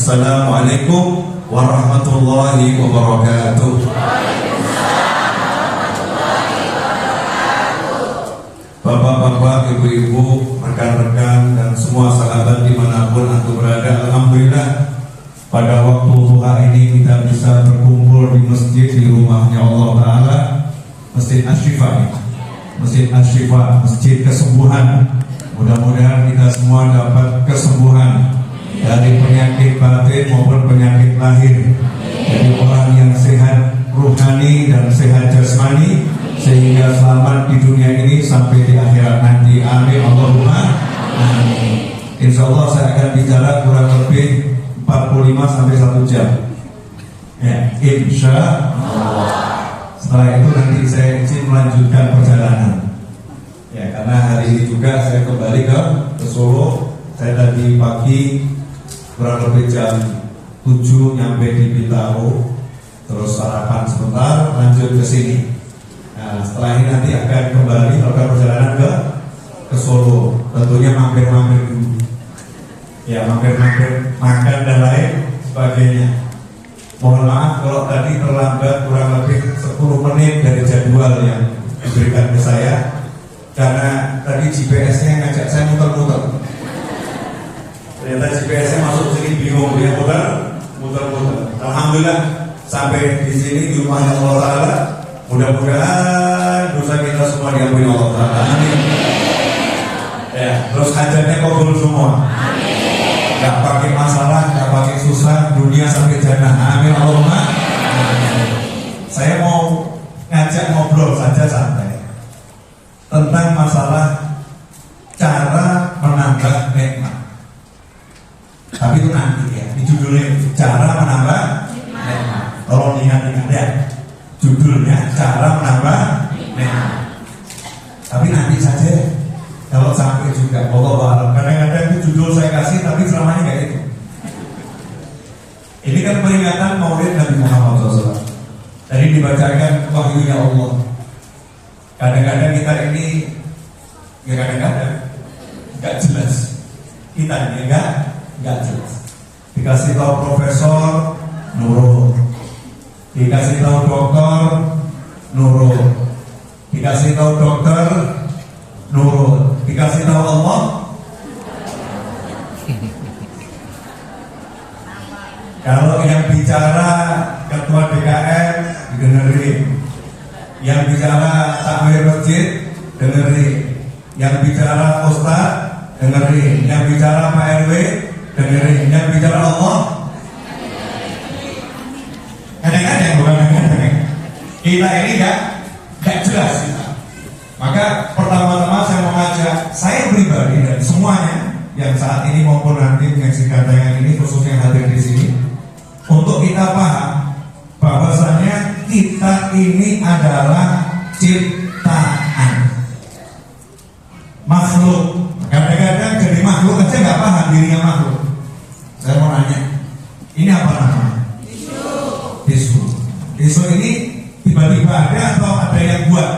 Assalamualaikum warahmatullahi wabarakatuh. Bapak-bapak, ibu-ibu, rekan-rekan, dan semua sahabat dimanapun antum berada, alhamdulillah pada waktu duha ini kita bisa berkumpul di masjid, di rumahnya Allah Ta'ala, Masjid Asy-Syifa, Masjid Asy-Syifa, Masjid Kesembuhan. Mudah-mudahan kita semua dapat kesembuhan dari penyakit batin maupun penyakit lahir. Jadi orang yang sehat ruhani dan sehat jasmani, sehingga selamat di dunia ini sampai di akhirat nanti. Amin Allahumma amin. Insya Allah saya akan bicara kurang lebih 45 sampai 1 jam. Ya, insya Allah. Setelah itu nanti saya izin melanjutkan perjalanan. Ya, karena hari ini juga saya kembali ke Solo. Saya tadi pagi kurang lebih jam 7 nyampe di Bintaro, terus sarapan sebentar, lanjut ke sini. Nah, setelah ini nanti akan kembali melakukan perjalanan ke Solo. Tentunya mampir-mampir dulu. Ya, mampir-mampir makan dan lain sebagainya. Mohon maaf kalau tadi terlambat kurang lebih 10 menit dari jadwal yang diberikan ke saya, karena tadi GPS-nya ngajak saya muter-muter. Ternyata GPS-nya masuk sini bingung, dia muter-muter. Alhamdulillah sampai di sini di rumahnya Allah Ta'ala. Mudah-mudahan dosa kita semua diampuni Allah Ta'ala. Amin. Ya, terus hajatnya kabul semua. Amin. Gak pakai masalah, gak pakai susah, dunia sampai jannah. Amin Allahumma amin. Saya mau ngajak ngobrol saja santai tentang masalah cara menambah nikmat. Tapi itu nanti ya, di judulnya cara menambah nikmat. Tolong ingat-ingat ya, judulnya cara menambah nikmat. Tapi nanti saja, kalau sampai juga Allah Ta'ala. Kadang-kadang itu judul saya kasih, tapi selamanya kayak itu. Ini kan peringatan Maulid Nabi Muhammad SAW. Tadi dibacakan wahyunya Allah. Kadang-kadang kita ini, ya kadang-kadang nggak jelas. Kita ini nggak jelas. Dikasih tahu profesor, nurut. Dikasih tahu dokter, nurut. Dikasih tahu dokter, nurut. Dikasih tahu Allah, kalau yang bicara ketua DKM dengerin, yang bicara takmir masjid dengerin, yang bicara ustaz dengerin, yang bicara Pak RW dengerin, yang bicara Allah kadang-kadang bukan kita ini nggak jelas kita. Maka pertama-tama saya mau ngajak saya pribadi dan semuanya yang saat ini maupun nanti menyaksikan tayangan ini, khususnya yang hadir di sini, untuk kita paham bahwasanya kita ini adalah ciptaan makhluk. Kadang-kadang jadi makhluk aja nggak paham dirinya makhluk. Saya mau nanya, ini apa namanya? Tisu. Tisu ini tiba-tiba ada atau ada yang buat?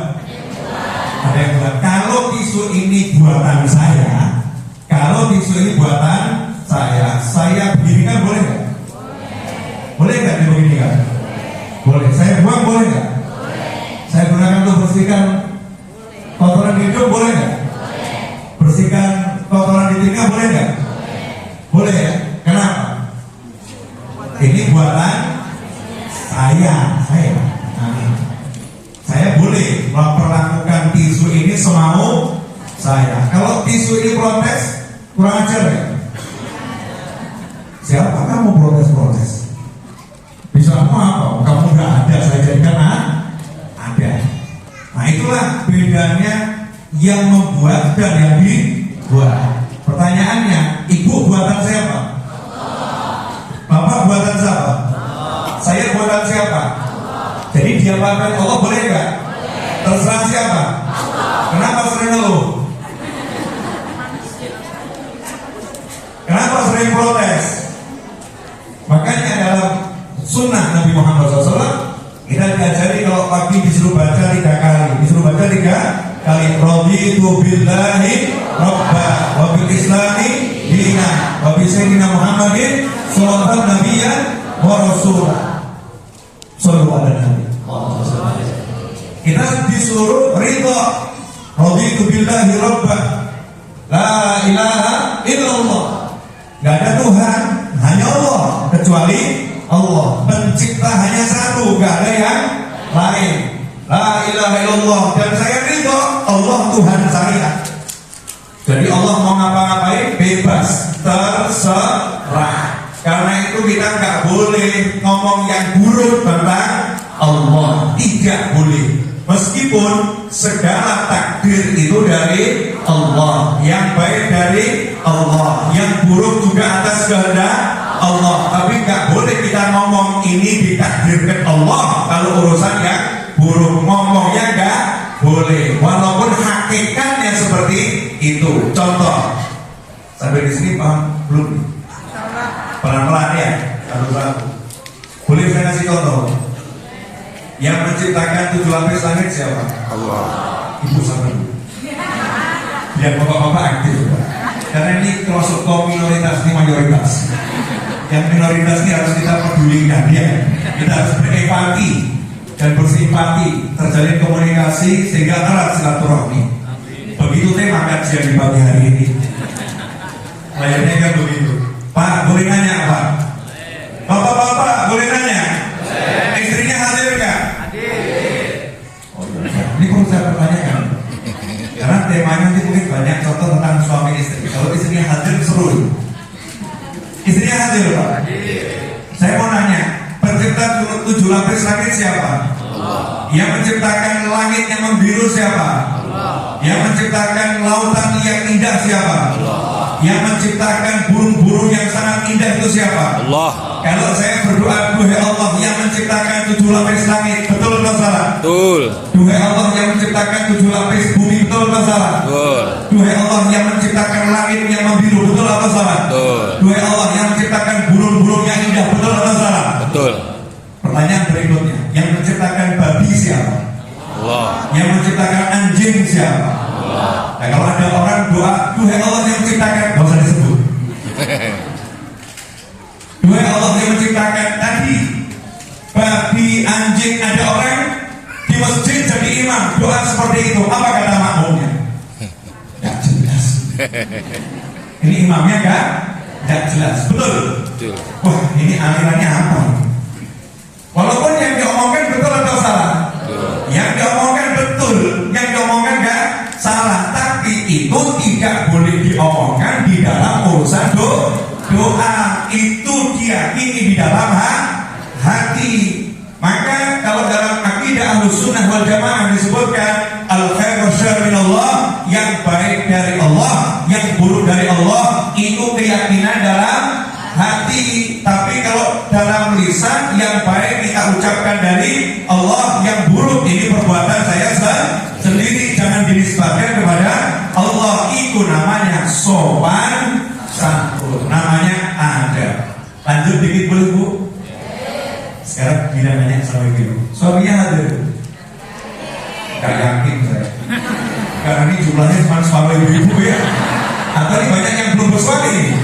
Ada yang buat. Kalau tisu ini buatan saya, kalau tisu ini buatan saya beginikan boleh nggak? Boleh nggak dibeginikan? Boleh. Saya buang boleh nggak? Saya gunakan untuk bersihkan kotoran di hidung boleh nggak? Bersihkan kotoran di telinga boleh nggak? Boleh ya? Kenapa? Ini buatan saya. Saya boleh memperlakukan tisu ini semau saya. Kalau tisu ini protes, kurang ajar ya? Siapa kamu protes? Bisa apa? Kamu nggak ada, saya jadikan ada. Nah itulah bedanya yang membuat dan yang dibuat. Pertanyaannya, ibu buatan siapa? Bapak buatan siapa? Saya buatan siapa? Jadi diapakan Allah boleh nggak? Terserah siapa? Kenapa sering ngeluh? Kenapa sering protes? Makanya dalam sunnah Nabi Muhammad SAW kita diajari kalau pagi disuruh baca 3 kali, disuruh baca 3 kali raditu billahi robba wa bil islami dina wa bi sayyidina Muhammadin sallallahu nabiyyan wa rasulah. Sallallahu alaihi nabi. Kita disuruh ridha. Raditu billahi robba, la ilaha illallah. Gak ada Tuhan, hanya Allah, kecuali Allah. Pencipta hanya satu, gak ada yang lain. La ilaha illallah. Dan saya ridho Allah Tuhan saya. Jadi Allah mau ngapa-ngapain bebas, terserah. Karena itu kita nggak boleh ngomong yang buruk tentang Allah, tidak boleh. Meskipun segala takdir itu dari Allah, yang baik dari Allah, yang buruk juga atas kehendak Allah. Tapi nggak boleh kita ngomong ini ditakdirkan Allah kalau urusan yang buruk, ngomongnya nggak boleh. Walaupun hakikatnya seperti itu. Contoh, sampai di sini paham belum? Pelan-pelan ya, satu-satu. Boleh saya kasih contoh? Yang menciptakan 7 lapis langit siapa? Allah. Ibu sama dulu. Biar bapak-bapak aktif. Karena ini termasuk kaum minoritas, ini mayoritas. Yang minoritas ini harus kita pedulikan ya. Kita harus berempati dan bersimpati, terjalin komunikasi sehingga erat silaturahmi. Begitu tema kajian di pagi hari ini. Layaknya kan begitu. Pak, boleh nanya apa? Bapak-bapak, boleh nanya? Istrinya hadir nggak? Oh iya. Ini perlu saya pertanyakan. Karena temanya nanti mungkin banyak contoh tentang suami istri. Kalau istrinya hadir seru. Istrinya hadir Pak? Saya mau nanya, pencipta 7 lapis langit siapa? Yang menciptakan langit yang membiru siapa? Yang menciptakan lautan yang indah siapa? Yang menciptakan burung-burung yang sangat indah itu siapa? Allah. Kalau saya berdoa, duhai Allah yang menciptakan 7 lapis langit, betul atau salah? Betul. Duhai Allah yang menciptakan 7 lapis bumi, betul atau salah? Betul. Duhai Allah yang menciptakan langit yang membiru, betul atau salah? Betul. Duhai Allah yang menciptakan burung-burung yang indah, betul atau salah? Betul. Pertanyaan berikutnya, yang menciptakan babi siapa? Allah. Yang menciptakan anjing siapa? Allah. Nah kalau ada orang doa, duhai Allah yang menciptakan, gak usah disebut. Duhai Allah yang menciptakan tadi babi, anjing, ada orang di masjid jadi imam doa seperti itu, apa kata makmumnya? Gak jelas. Ini imamnya gak jelas, betul? Betul. Wah ini alirannya apa? Walaupun yang diomongkan betul atau salah? Betul. Yang diomongkan betul, yang diomongkan gak salah, tapi itu tidak boleh diomongkan di dalam urusan doa. Itu diyakini di dalam hati. Maka kalau dalam akidah Ahlussunnah wal Jamaah disebutkan al khair wa syarr min Allah, yang baik dari Allah, yang buruk dari Allah, itu keyakinan dalam hati. Tapi kalau dalam lisan, yang baik kita ucapkan dari Allah, yang buruk ini perbuatan saya sendiri, jangan dinisbatkan kepada Allah. Itu namanya sopan santun, namanya adab. Lanjut dikit boleh Bu? Sekarang bila nanya sama ibu, suaminya hadir? Gak yakin saya. Karena ini jumlahnya cuma suami ibu ya. Atau ini banyak yang belum bersuami.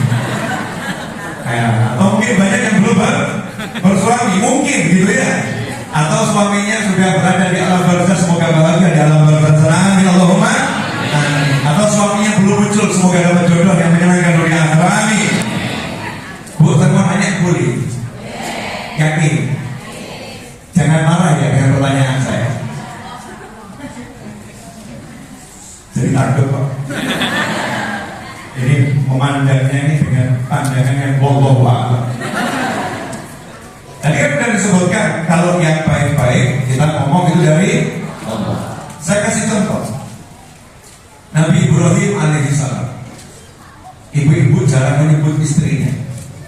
Atau mungkin banyak yang belum bersuami, mungkin gitu ya. Atau suaminya sudah berada di alam barzakh, semoga bahagia di alam barzakh sana, amin Allahumma. Atau suaminya belum muncul, semoga dapat jodoh yang menyenangkan dunia akhirat, amin. Bu, saya mau nanya boleh? Yakin? Jangan marah ya dengan pertanyaan saya. Jadi takut Pak. Ini memandangnya ini dengan pandangan yang bohong. Tadi kan sudah disebutkan kalau yang baik-baik kita ngomong itu dari Allah. Saya kasih contoh. Nabi Ibrahim alaihissalam, ibu-ibu jarang menyebut istrinya,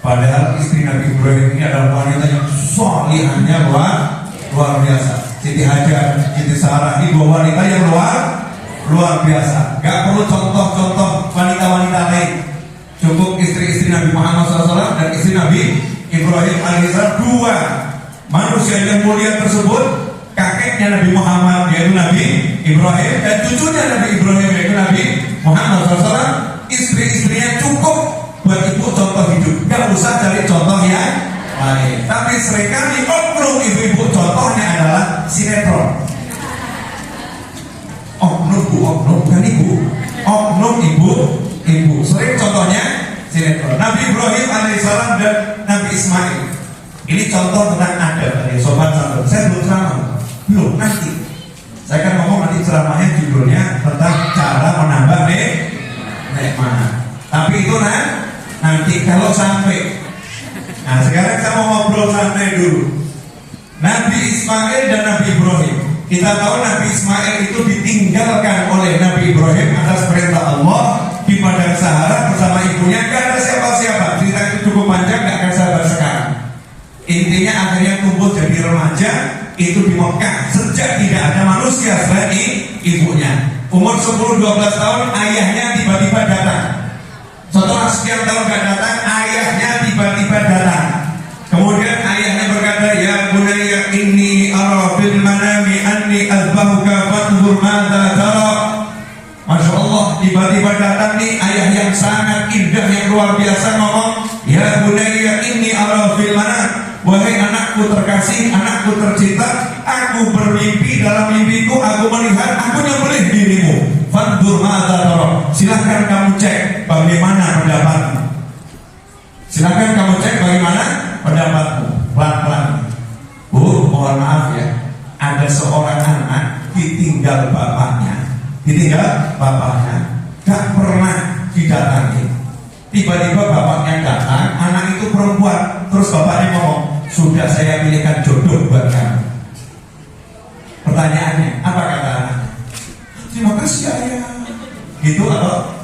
padahal istri Nabi Ibrahim ini adalah wanita yang salihahnya luar biasa. Siti Hajar, Siti Sarah, ini dua wanita yang luar biasa. Gak perlu contoh-contoh wanita-wanita lain, cukup istri-istri Nabi Muhammad SAW dan istri Nabi Ibrahim alaihissalam. Dua manusia yang mulia tersebut kakeknya Nabi Muhammad yaitu Nabi Ibrahim, dan cucunya Nabi Ibrahim yaitu Nabi Muhammad SAW. Istri-istrinya cukup buat ibu contoh hidup, gak usah cari contoh yang lain. Tapi seringkali oknum ibu-ibu contohnya adalah sinetron. Oknum kan ibu, oknum ibu sering contohnya sinetron. Nabi Ibrahim alaihissalam dan Nabi Ismail ini contoh tentang adab tadi, sobat santun. Saya belum ceramah, belum, nanti saya akan ngomong, nanti ceramahnya judulnya tentang cara menambah nikmat. Tapi itu nanti kalau sampai. Nah sekarang saya mau ngobrol santai dulu. Nabi Ismail dan Nabi Ibrahim. Kita tahu Nabi Ismail itu ditinggalkan oleh Nabi Ibrahim atas perintah Allah di padang Sahara bersama ibunya. Gak ada siapa-siapa. Cerita itu cukup panjang, gak akan saya bahas sekarang. Intinya akhirnya tumbuh jadi remaja itu di Mekah sejak tidak ada manusia selain ibunya. Umur 10-12 tahun ayahnya tiba-tiba datang. Setelah sekian tahun gak datang, ayahnya tiba-tiba datang. Kemudian ayahnya berkata, ya bunayya inni ara fil manami anni azbahuka fanzur madza tara. Masya Allah, tiba-tiba datang nih ayah yang sangat indah, yang luar biasa ngomong, ya bunayya inni ara fil manami, wahai anakku terkasih, anakku tercinta, aku bermimpi, dalam mimpiku aku melihat aku nyembelih dirimu. Fanzur madza tara. Silahkan kamu cek bagaimana pendapatmu. Silahkan kamu cek bagaimana pendapatmu. Pelan-pelan. Bu, mohon maaf ya, ada seorang anak ditinggal bapaknya, gak pernah didatangi. Tiba-tiba bapaknya datang, anak itu perempuan, terus bapaknya ngomong, sudah saya pilihkan jodoh buat kamu. Pertanyaannya, apa kata anaknya? Terima kasih ayah. Gitu atau?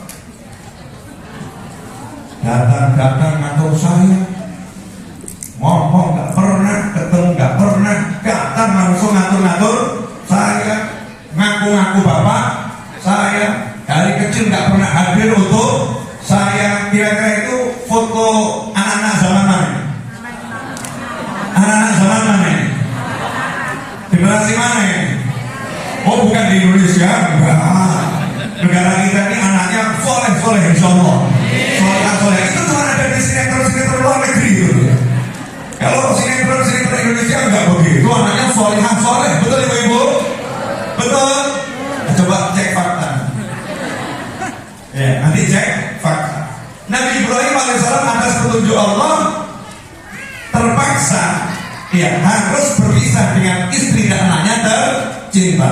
Datang ngatur saya, ngomong gak pernah, ketemu gak pernah, datang langsung ngatur saya, ngaku-ngaku bapak saya, dari kecil gak pernah hadir untuk saya. Kira-kira itu foto anak-anak zaman mana? Anak-anak zaman mana? Generasi mana ya? Oh bukan di Indonesia, enggak. Negara kita ini anaknya soleh insya Allah. Soleh itu cuma ada di sinetron luar negeri itu. Kalau sinetron Indonesia enggak begitu, anaknya soleh, betul ibu-ibu? Betul? Coba cek fakta. Ya, nanti cek fakta. Nabi Ibrahim alaihissalam atas petunjuk Allah terpaksa harus berpisah dengan istri dan anaknya tercinta.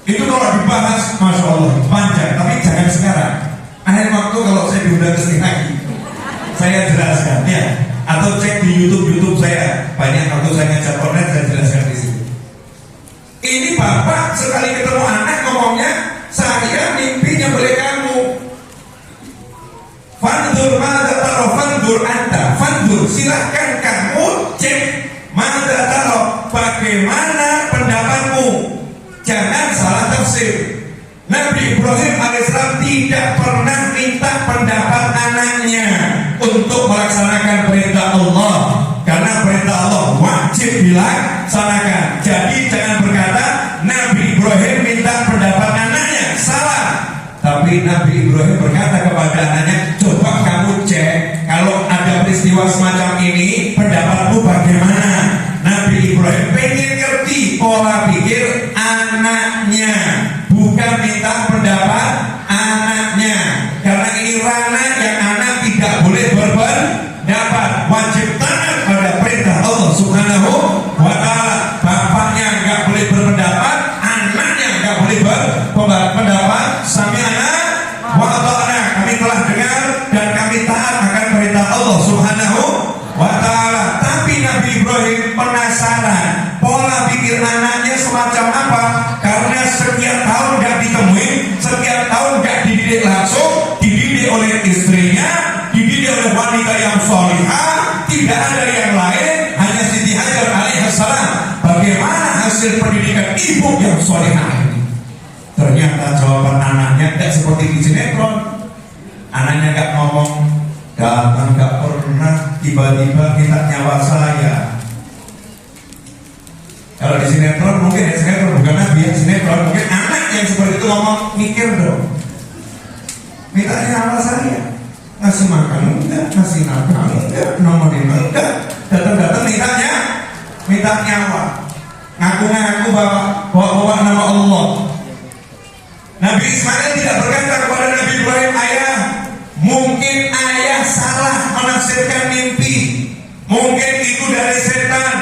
Itu kalau dibahas, masya Allah panjang, tapi jangan sekarang. Akhir waktu kalau saya diundang ke sini lagi, saya jelaskan ya. Atau cek di YouTube saya, banyak waktu saya ngajak online, saya jelaskan di sini. Ini bapak sekali ketemu anak ngomongnya, saya mimpi nyembelih kamu. Fandur madza taro, fandur anta, fandur, silahkan kamu cek madza taro, bagaimana pendapatmu. Jangan salah tafsir. Nabi Ibrahim alaihissalam tidak pernah minta pendapat anaknya untuk melaksanakan perintah Allah, karena perintah Allah wajib dilaksanakan. Jadi jangan berkata Nabi Ibrahim minta pendapat anaknya, salah. Tapi Nabi Ibrahim berkata kepada anaknya, coba kamu cek kalau ada peristiwa semacam ini, pendapatmu bagaimana. Nabi Ibrahim pengen ngerti pola pikir anaknya, bukan minta pendapat anaknya. Karena ini ranah yang anak tidak boleh berpendapat, wajib taat pada perintah Allah Subhanahu wa ta'ala. Bapaknya nggak boleh berpendapat, anaknya nggak boleh berpendapat. Sami'na wa ata'na, kami telah dengar dan kami taat akan perintah Allah Subhanahu wa ta'ala. Tapi Nabi Ibrahim penasaran pola pikir anaknya semacam apa, karena sekian tahun gak ditemuin, sekian tahun gak dididik langsung, dididik oleh istrinya, dididik oleh wanita yang sholihah, tidak ada yang lain, hanya Siti Hajar alaihissalam. Bagaimana hasil pendidikan ibu yang sholihah ini? Ternyata jawaban anaknya tidak seperti di sinetron. Anaknya gak ngomong, datang gak pernah, tiba-tiba minta nyawa saya. Kalau di sinetron mungkin ya, sinetron bukan nabi ya, sinetron mungkin anak yang seperti itu ngomong, mikir dong. Mintanya apa saya? Ngasih makan enggak, ngasih nafkah enggak, nomorin enggak, datang-datang minta nyawa, ngaku-ngaku bawa nama Allah. Nabi Ismail tidak berkata kepada Nabi Ibrahim, ayah, mungkin ayah salah menafsirkan mimpi, mungkin itu dari setan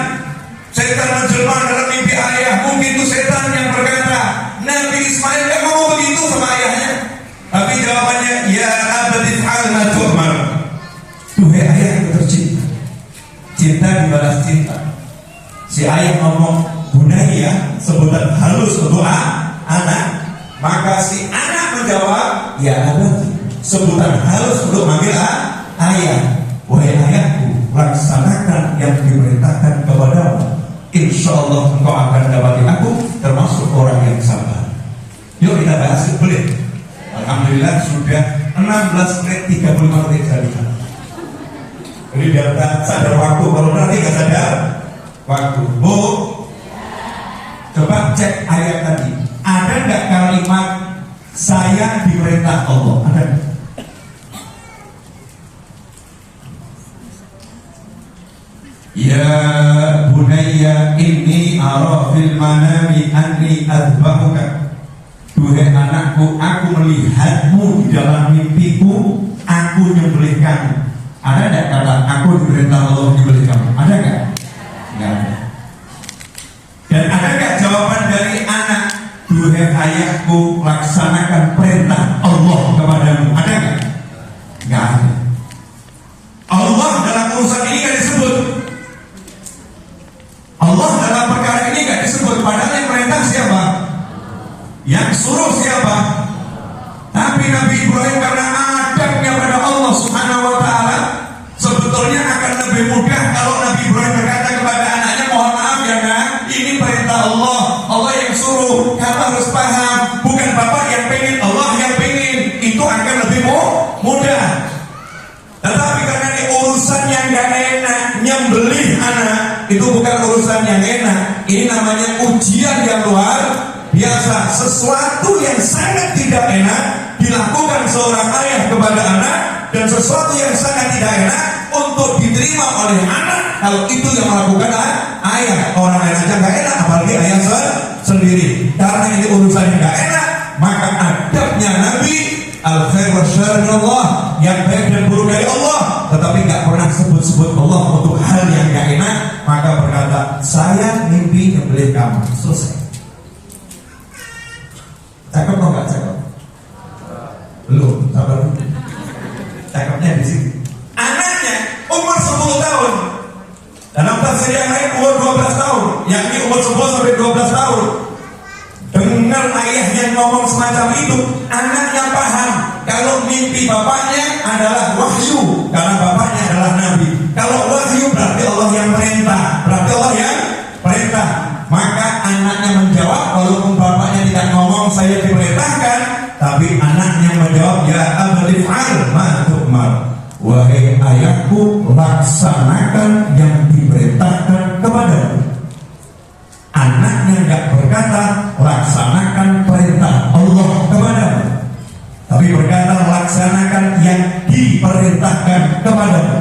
menjelma dalam mimpi ayah, mungkin itu setan yang berkata. Nabi Ismail tidak ngomong begitu sama ayahnya, tapi jawabannya, ya abadi fa'al ma tu'mar. Duhai ayah yang tercinta, cinta dibalas cinta. Si ayah ngomong bunaya, sebutan halus untuk anak, maka si anak menjawab, ya abadi, sebutan halus untuk manggil ayah. Wahai ayahku, laksanakan yang diperintahkan kepadamu, insya Allah engkau akan dapati aku termasuk orang yang sabar. Yuk kita bahas, boleh? Alhamdulillah sudah 16 menit 35 detik tadi. Jadi biar sadar waktu, kalau nanti nggak sadar waktu. Bu, coba cek ayat tadi. Ada nggak kalimat saya diperintah Allah? Ada nggak? Ya bunayya inni ara fil manami anni azbahuka. Duhai anakku, aku melihatmu di dalam mimpiku, aku nyembelih kamu. Ada nggak kata aku diperintah Allah nyembelih kamu? Ada nggak? Nggak ada. Dan ada nggak jawaban dari anak? Duhai ayahku, laksanakan perintah Allah kepadamu. Ada nggak? Nggak ada. Allah dalam urusan ini nggak disebut. Allah dalam perkara ini nggak disebut. Padahal yang perintah siapa? Yang suruh siapa? Tapi Nabi Ibrahim karena adabnya pada Allah Subhanahu wa Ta'ala, sebetulnya akan lebih mudah kalau Nabi Ibrahim berkata kepada anaknya, mohon maaf ya nak, ini perintah Allah, Allah yang suruh, kamu harus paham, bukan bapak yang pengen, Allah yang pengen. Itu akan lebih mudah. Tetapi karena ini urusan yang gak enak, nyembelih anak, itu bukan urusan yang enak. Ini namanya ujian yang luar biasa. Sesuatu yang sangat tidak enak dilakukan seorang ayah kepada anak, dan sesuatu yang sangat tidak enak untuk diterima oleh anak kalau itu yang melakukan ayah. Orang lain aja gak enak, apalagi ayah sendiri. Karena ini urusan yang gak enak, maka adabnya Nabi, al-khair wa syarrillah, yang baik dan buruk dari Allah, tetapi gak pernah sebut-sebut Allah untuk hal yang gak enak. Maka berkata, saya mimpi nyembelih kamu. Selesai. Cakep atau gak cakep? Belum, sabar dulu. Cakepnya di sini. Anaknya umur 10 tahun. Dalam tafsir yang lain umur 12 tahun, yakni umur 10 sampai 12 tahun. Dengar ayahnya ngomong semacam itu, anaknya paham kalau mimpi bapaknya adalah wahyu, karena bapaknya adalah nabi. Kalau wahyu berarti Allah yang perintah, berarti Allah yang perintah. Maka anaknya menjawab, walaupun bapaknya tidak ngomong saya diperintahkan, tapi anaknya menjawab, ya abadi fa'al ma tu'mar. Wahai ayahku, laksanakan yang diperintahkan kepadamu. Anaknya enggak berkata laksanakan perintah Allah kepadamu, tapi berkata laksanakan yang diperintahkan kepadamu.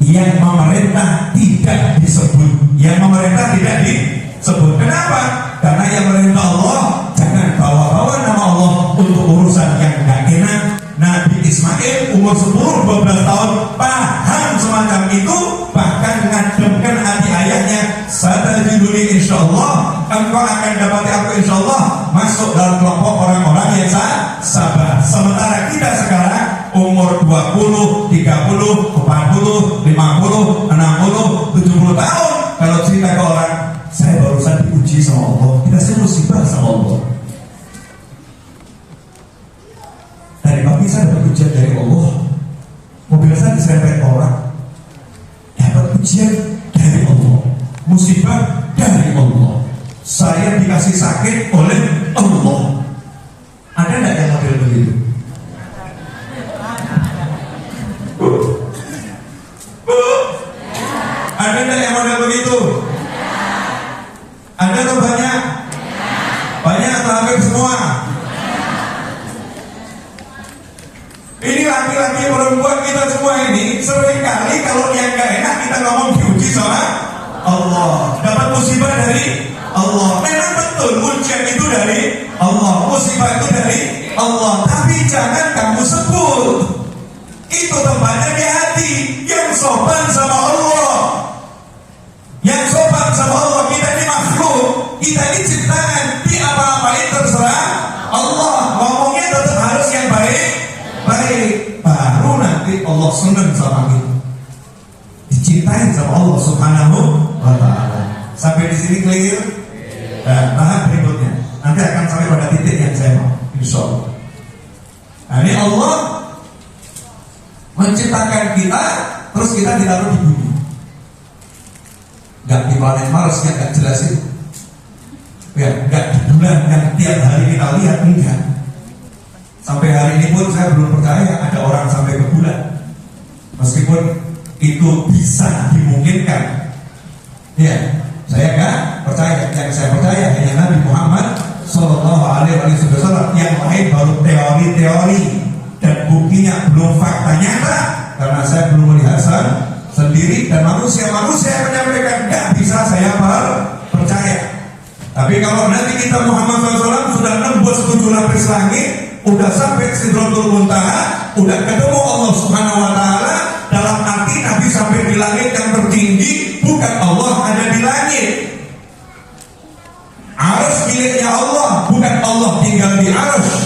Yang memerintah tidak disebut, yang memerintah tidak disebut. Kenapa? Karena yang merintah Allah, jangan bawa-bawa nama Allah untuk urusan yang gak enak. Nabi Ismail umur 10-12 tahun paham semacam itu, bahkan ngademkan hati ayahnya, satajiduni insyaallah, engkau akan dapati aku insyaallah masuk dalam kelompok orang-orang yang sabar. Sementara kita sekarang umur 20, 30, 40, 50, 60, 70 tahun, kalau cerita ke orang, saya barusan diuji sama Allah, kita sih musibah sama Allah. Dari pagi saya dapat ujian dari Allah, mobil saya diserempet orang, dapat ujian dari Allah, musibah dari Allah, saya dikasih sakit oleh Allah. Ada nggak yang model begitu? Ada nggak yang model begitu? Ada atau banyak? Banyak atau hampir semua? Ini laki-laki perempuan kita semua ini seringkali kalau yang gak enak kita ngomong diuji sama Allah, dapat musibah dari Allah. Memang betul ujian itu dari Allah, musibah itu dari Allah. Tapi jangan kamu sebut itu tempatnya di hati. Yang sopan sama Allah, yang sopan sama Allah. Kita ini makhluk, kita ini ciptaan, di apa-apain terserah Allah. Ngomongnya tetap harus yang baik, baru nanti Allah senang sama kita, dicintai sama Allah Subhanahu wa ta'ala. Sampai di sini clear? Tahap berikutnya nanti akan sampai pada titik yang saya mau, insya Allah. Nah, ini Allah menciptakan kita, terus kita ditaruh di bumi, gak di planet Mars yang gak jelas itu, ya, gak di bulan yang tiap hari kita lihat, enggak. Sampai hari ini pun saya belum percaya ada orang sampai ke bulan, meskipun itu bisa dimungkinkan. Ya, saya nggak percaya. Yang saya percaya hanya Nabi Muhammad Sallallahu Alaihi Wasallam. Yang lain baru teori-teori dan buktinya belum fakta nyata, karena saya belum melihat sendiri, dan manusia-manusia yang menyampaikan nggak bisa saya percaya. Tapi kalau nanti kita Muhammad SAW sudah nembus 7 lapis langit, udah sampai Sidratul Muntaha, udah ketemu Allah Subhanahu wa ta'ala, dalam arti Nabi sampai di langit yang tertinggi, bukan Allah ada di langit. Arsy miliknya Allah, bukan Allah tinggal di arsy.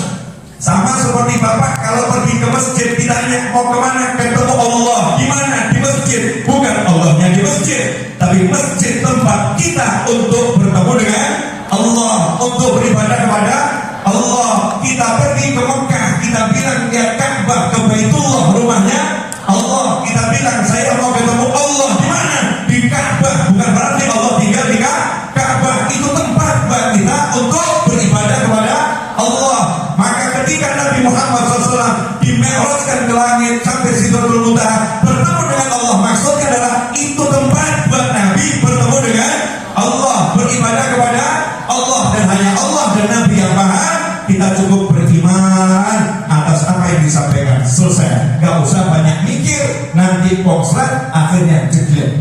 Sama seperti Bapak kalau pergi ke masjid ditanya mau kemana, ketemu Allah di mana? Di masjid, bukan Allahnya di masjid, tapi masjid tempat kita untuk bertemu dengan Allah, untuk beribadah kepada Allah. Kita pergi ke Mekah, kita bilang ya Ka'bah, ke Baitullah, rumahnya Allah. Kita bilang saya mau ketemu Allah di mana? Di Ka'bah, bukan berarti Allah tinggal di Ka'bah. Itu tempat buat kita untuk beribadah kepada Allah. Maka ketika Nabi Muhammad SAW di-mi'rajkan ke langit sampai Sidratul Muntaha, bertemu dengan Allah, maksudnya adalah itu tempat buat Nabi bertemu dengan Allah, beribadah kepada Allah, dan hanya Allah dan Nabi yang paham. Kita cukup beriman atas apa yang disampaikan, selesai. Gak usah banyak mikir, nanti pongslat akhirnya jeglek,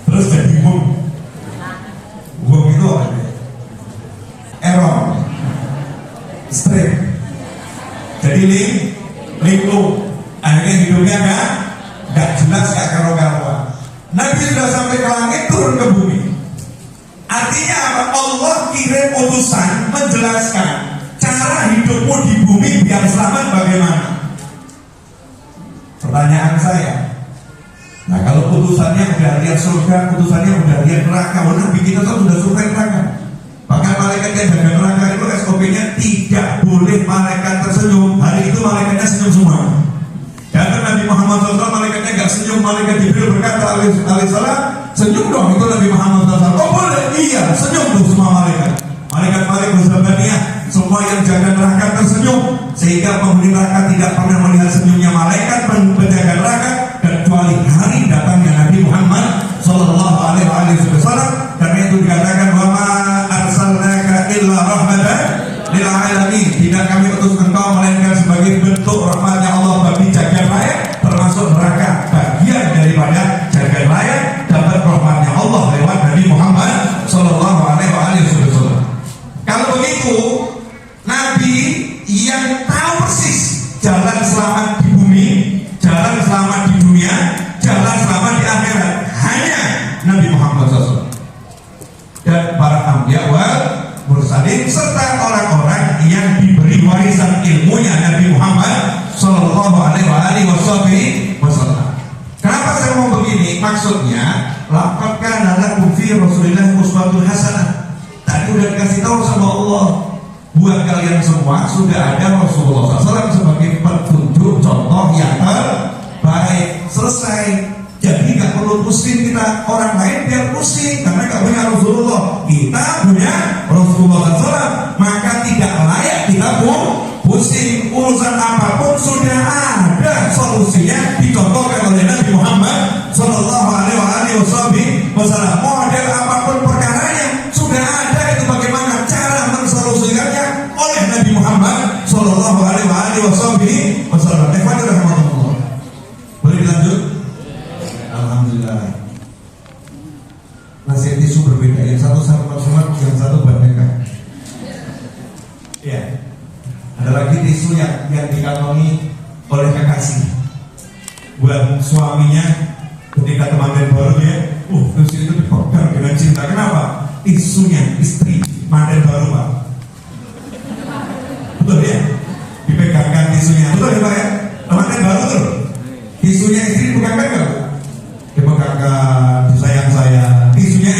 terus jadi bung itu apa? Error, straight, jadi linglung, akhirnya hidupnya gak jelas, gak karu-karuan. Nabi sudah sampai ke langit, turun ke bumi. Artinya apa? Allah kirim utusan menjelaskan cara hidupmu di bumi biar selamat bagaimana. Pertanyaan saya, nah kalau utusannya udah lihat surga, utusannya udah lihat neraka, Nabi kita tuh sudah surga neraka. Bahkan malaikat yang jaga neraka itu SOP-nya tidak boleh malaikat tersenyum. Hari itu malaikatnya senyum semua. Dan Nabi Muhammad SAW malaikatnya gak senyum. Malaikat Jibril berkata alaihissalam, senyum dong itu Nabi Muhammad SAW. Oh boleh, iya senyum tuh semua malaikat. Malaikat-malaikat bersahabatnya, semua yang jaga neraka tersenyum, sehingga penghuni neraka tidak pernah melihat senyumnya malaikat penjaga neraka, kecuali hari datangnya Nabi Muhammad Sallallahu Alaihi Wasallam. Karena itu dikatakan wa ma arsalnaka illa rahmatan lil alamin. Tidak kami utus engkau melainkan sebagai bentuk rahmatnya Allah bagi jagat raya, termasuk neraka bagian daripada jagat raya, dapat rahmatnya Allah lewat Nabi Muhammad Sallallahu Alaihi Wasallam. Kalau begitu, Nabi yang tahu persis jalan selamat di bumi, jalan selamat di dunia, jalan selamat di akhirat, hanya Nabi Muhammad SAW dan para anbiya wal mursalin, serta orang-orang yang diberi warisan ilmunya Nabi Muhammad Sallallahu Alaihi Wasallam. Kenapa saya mau begini? Maksudnya, laqad kana lakum fi Rasulillah uswatun hasanah. Tadi udah dikasih tahu sama Allah, buat kalian semua sudah ada Rasulullah SAW sebagai petunjuk contoh yang terbaik. Selesai. Jadi gak perlu pusing kita. Orang lain biar pusing karena gak punya Rasulullah. Kita punya Rasulullah SAW, maka tidak layak kita pun pusing. Urusan apapun sudah ada solusinya, dicontohkan oleh Nabi Muhammad Sallallahu Alaihi Wasallam. Model apa Alhamdulillah. Nasi tisu berbeda, yang satu sama yang satu banyak. Ya. Ada lagi tisu yang dikantongi oleh kekasih buat suaminya ketika temanten baru ya. Tisu itu dipegang dengan cinta. Kenapa? Tisunya istri manten baru, Pak. Betul ya? Dipegangkan tisunya. Betul ya, Pak ya? Temanten baru tuh. Tisunya istri dipegangkan enggak? Dipegangkan, sayang-sayang. Tisunya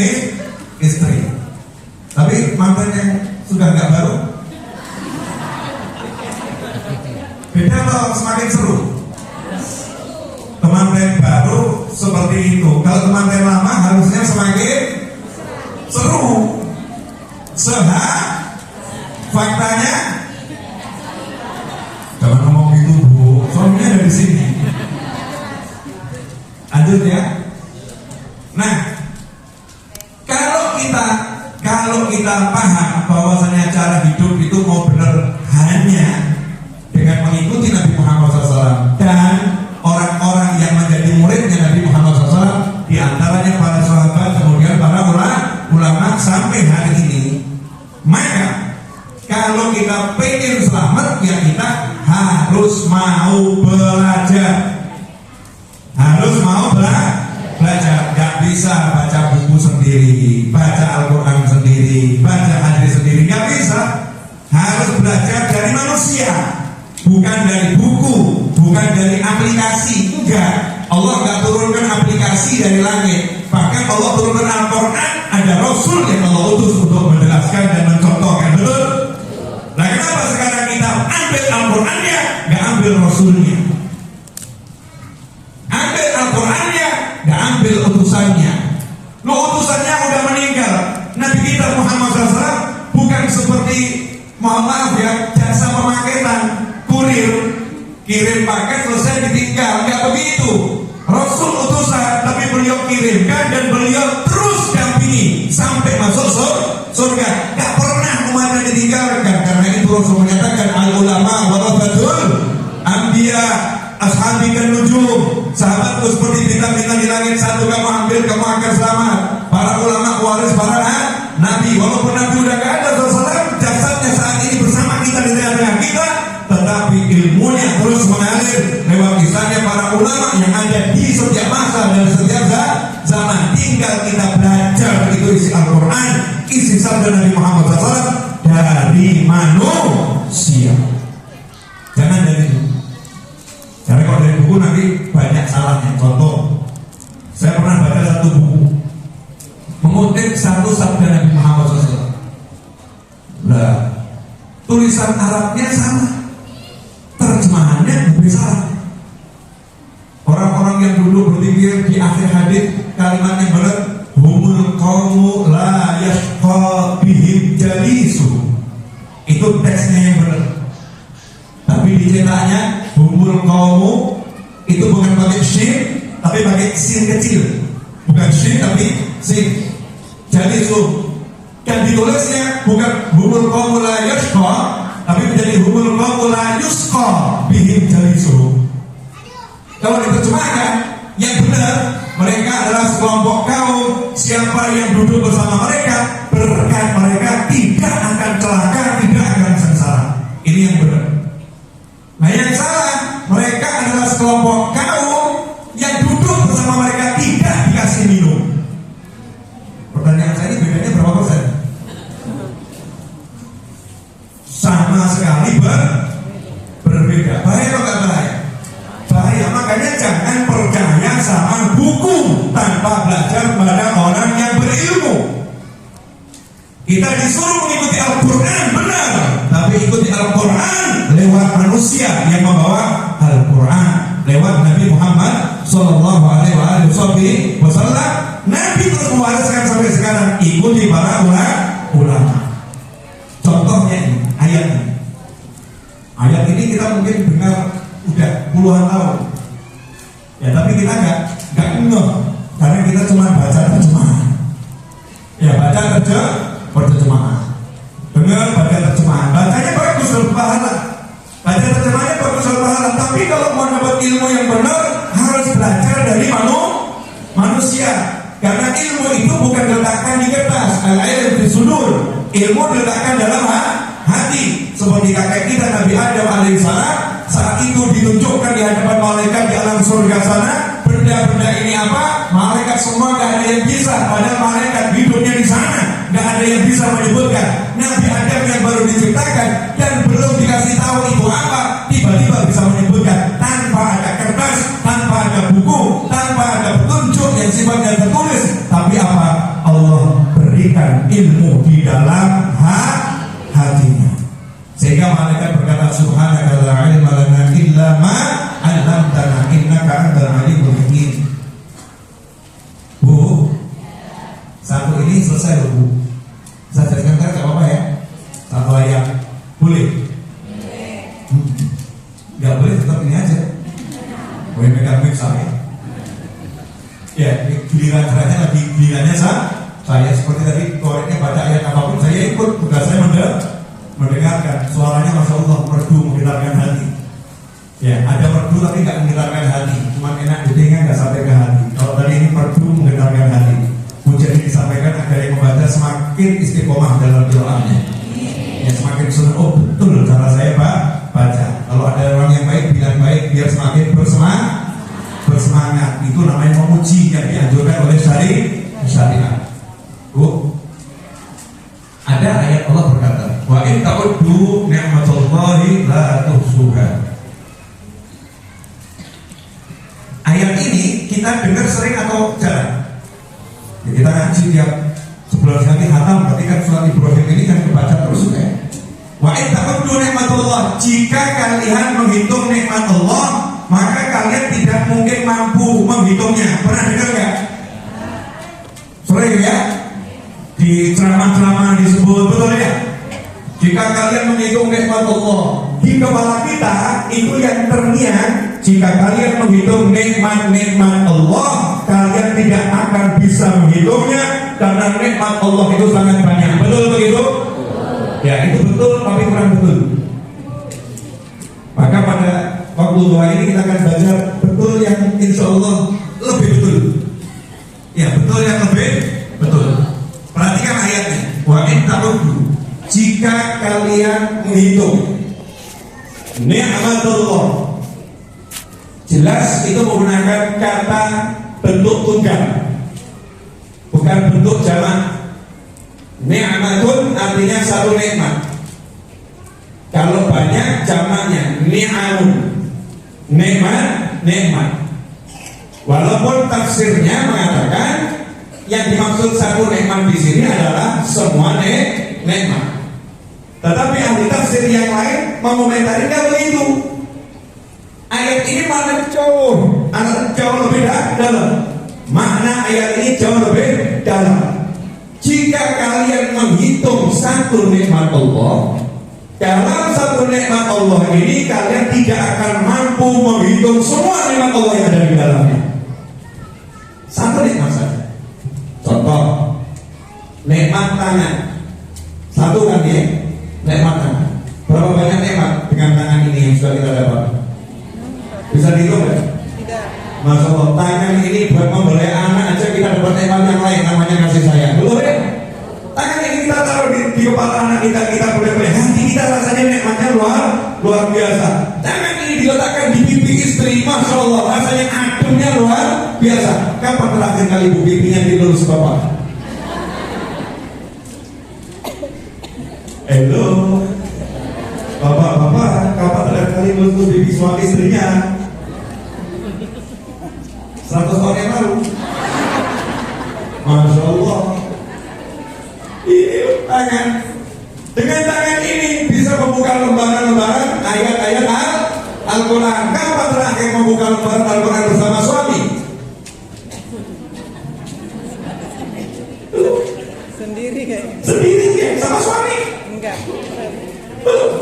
istri. Tapi mantan yang sudah nggak baru, beda atau semakin seru? Temanten baru seperti itu. Kalau temanten lama harusnya semakin seru. Faktanya, jangan ngomong gitu Bu, soalnya dari sini. Lanjut ya. Nah, kalau kita paham bahwasanya cara hidup itu mau benar hanya dengan mengikuti Nabi Muhammad SAW dan orang-orang yang menjadi muridnya Nabi Muhammad SAW, di antaranya para sahabat, kemudian para ulama sampai hari ini, maka kalau kita pengen selamat ya kita harus mau belajar, gak bisa baca buku sendiri, baca Al-Quran sendiri, baca hadis sendiri, gak bisa. Harus belajar dari manusia, bukan dari buku, bukan dari aplikasi. Enggak, Allah gak turunkan aplikasi dari langit. Bahkan Allah turunkan Al-Quran, ada Rasul yang Allah utus untuk menjelaskan dan mencontohkan. Betul? Nah, kenapa sekarang kita ambil Al-Qurannya, gak ambil Rasulnya? Ambil Al-Qurannya, gak ambil utusannya. Utusannya udah meninggal. Nabi kita Muhammad SAW bukan seperti, mohon maaf ya, jasa pemaketan, kurir, kirim paket selesai ditinggal. Gak begitu. Rasul utusan, tapi beliau kirimkan dan beliau terus dampingi sampai masuk surga. Gak pernah umatnya ditinggalkan. Karena itu Rasul menyatakan al-ulama warasatul anbiya, ashabi kan nujum. Sahabatku seperti bintang-bintang di langit, satu kamu ambil kamu akan selamat. Para ulama waris para nabi. Walaupun Nabi udah gak ada SAW, jasadnya saat ini bersama kita di tengah-tengah kita, tetapi ilmunya terus mengalir lewat kisahnya para ulama yang ada di setiap masa dan setiap zaman. Tinggal kita belajar begitu isi Al-Quran, isi sabda Nabi Muhammad SAW dari manusia. Jangan dari itu. Karena kalau dari buku nanti banyak salahnya. Contoh, saya pernah baca satu buku mengutip satu sabda Nabi Muhammad SAW. Nah, tulisan Arabnya sama, terjemahannya lebih salah. Orang-orang yang dulu berpikir di akhir hadis kalimat yang benar, humul qaumu la yashqa bihim jalisu. Itu teksnya yang benar. Tapi dicetaknya humul qaumu itu bukan pakai shin, tapi pakai sin kecil. Bukan shin tapi sin. Jalisu. Dan ditulisnya bukan humul qaumu la yashqa, tapi menjadi humul qaumu la yusqa bihim jalisu. Kalau diterjemahkan yang benar, mereka adalah sekelompok kaum, siapa yang duduk bersama mereka, berkat mereka tidak akan celaka, tidak akan sengsara. Ini yang benar. Nah, yang salah, mereka adalah sekelompok kaum yang duduk bersama mereka tidak dikasih minum. Pertanyaan saya ini bedanya berapa persen? Sama sekali berbeda. Bahaya atau nggak bahaya? Bahaya. Makanya jangan percaya sama buku tanpa belajar pada orang yang berilmu. Kita disuruh mengikuti Al-Quran, benar, tapi ikuti Al-Quran lewat manusia yang membawa Al-Quran, lewat Nabi Muhammad Sallallahu Alaihi Wasallam. Nabi terus mewariskan sampai sekarang, ikuti para ulama. Contohnya ini, ayat ini. Ayat ini kita mungkin dengar udah puluhan tahun, ya, tapi kita nggak ngeh karena kita cuma baca terjemahan. Ya, baca terjemahan, dengar baca terjemahan, bacanya bagus berpahala, baca terjemahannya bagus berpahala. Tapi kalau mau dapat ilmu yang benar harus belajar dari manusia. Karena ilmu itu bukan diletakkan di kertas, al-ilm fi sudur. Ilmu diletakkan dalam hati. Seperti kakek kita Nabi Adam alaihissalam, saat itu ditunjukkan di hadapan malaikat di alam surga sana, benda-benda ini apa? Malaikat semua gak ada yang bisa, padahal malaikat hidupnya di sana, gak ada yang bisa menyebutkan. Nabi Adam yang baru diciptakan dan belum dikasih tahu itu apa, tiba-tiba bisa menyebutkan tanpa ada kertas, tanpa ada buku, tanpa ada petunjuk yang sifatnya tertulis. Tapi apa? Allah berikan ilmu di dalam hatinya. Sehingga malaikat berkata, subhanaka la ilma lana illa ma 'allamtana innaka antal alimul hakim. Bu, satu ini selesai loh Bu. Saya jelaskan kan apa ya? Satu ayat boleh? Gak boleh tetap ini aja. Boleh pegang mic saya. Ya, giliran terakhir lagi gilirannya saya seperti tadi koreknya baca ayat apapun saya ikut, tugas saya mendengarkan. Suaranya masya Allah merdu, menggetarkan hati. Ya, ada merdu tapi nggak menggetarkan hati, cuma enak di telinga nggak sampai ke hati. Kalau tadi ini merdu menggetarkan hati. Pujian ini disampaikan agar yang membaca semakin istiqomah dalam doanya. Ya, semakin sunnah. Oh betul cara saya baca. Kalau ada orang yang baik bilang baik biar semakin bersemangat. Itu namanya memuji yang dianjurkan oleh syariat. Bu, ada ayat Allah berkata, wa in ta'uddu ni'matallahi la tuhsuha. Ayat ini kita dengar sering atau jarang? Ya, kita ngaji tiap sebulan sekali hatam, berarti kan surat Ibrahim ini kan dibaca terus ya. Wa in ta'uddu ni'matallah, jika kalian menghitung nikmat Allah, maka kalian tidak mungkin mampu menghitungnya. Pernah dengar nggak? Sering ya? Di ceramah-ceramah disebut, betul ya? Jika kalian menghitung nikmat Allah, di kepala kita itu yang terngiang. Jika kalian menghitung nikmat-nikmat Allah, kalian tidak akan bisa menghitungnya karena nikmat Allah itu sangat banyak. Betul begitu? Ya, itu betul tapi kurang betul. Maka pada waktu doa ini kita akan belajar betul yang insya Allah lebih betul. Ya, betul yang lebih betul. Perhatikan ayatnya. Wa in ta'uddu, jika kalian menghitung ni'matullah, jelas itu menggunakan kata bentuk tunggal, bukan bentuk jamak. Ni'matun artinya satu nikmat. Kalau banyak jamaknya ni'amun, nikmat. Walaupun tafsirnya mengatakan yang dimaksud satu nikmat di sini adalah semua nikmat. Tetapi ahli tafsir yang lain mengomentari kalau begitu. Ayat ini makna jauh lebih dalam. Makna ayat ini jauh lebih dalam. Jika kalian menghitung satu nikmat Allah, dalam satu nikmat Allah ini kalian tidak akan mampu menghitung semua nikmat Allah yang ada di dalamnya. Satu nikmat saja. Contoh, nikmat tangan. Satu kan ya, nikmat tangan. Berapa banyak nikmat dengan tangan ini yang sudah kita dapat? Bisa dihitung ya? Tidak. Masya Allah, tangan ini buat membeli anak aja kita dapat nikmat yang lain, namanya kasih sayang. Belum ya? Tangan ini kita taruh di kepala anak kita boleh-boleh. Hati kita rasanya nikmatnya luar biasa. Tangan ini diletakkan di pipi istri, Masya Allah, rasanya ademnya luar biasa. Kapan terakhir kali bu pipinya dilurus bapak? Halo, bapak-bapak, kapan terakhir kali lurus pipi suami istrinya? 100 tahun yang lalu. Masya Allah. Ini tangan. Dengan tangan ini bisa membuka lembaran-lembaran ayat-ayat Al-Quran. Kapan terakhir membuka lembaran Al-Quran bersama suami? Sendiri sama suami? Enggak. Belum.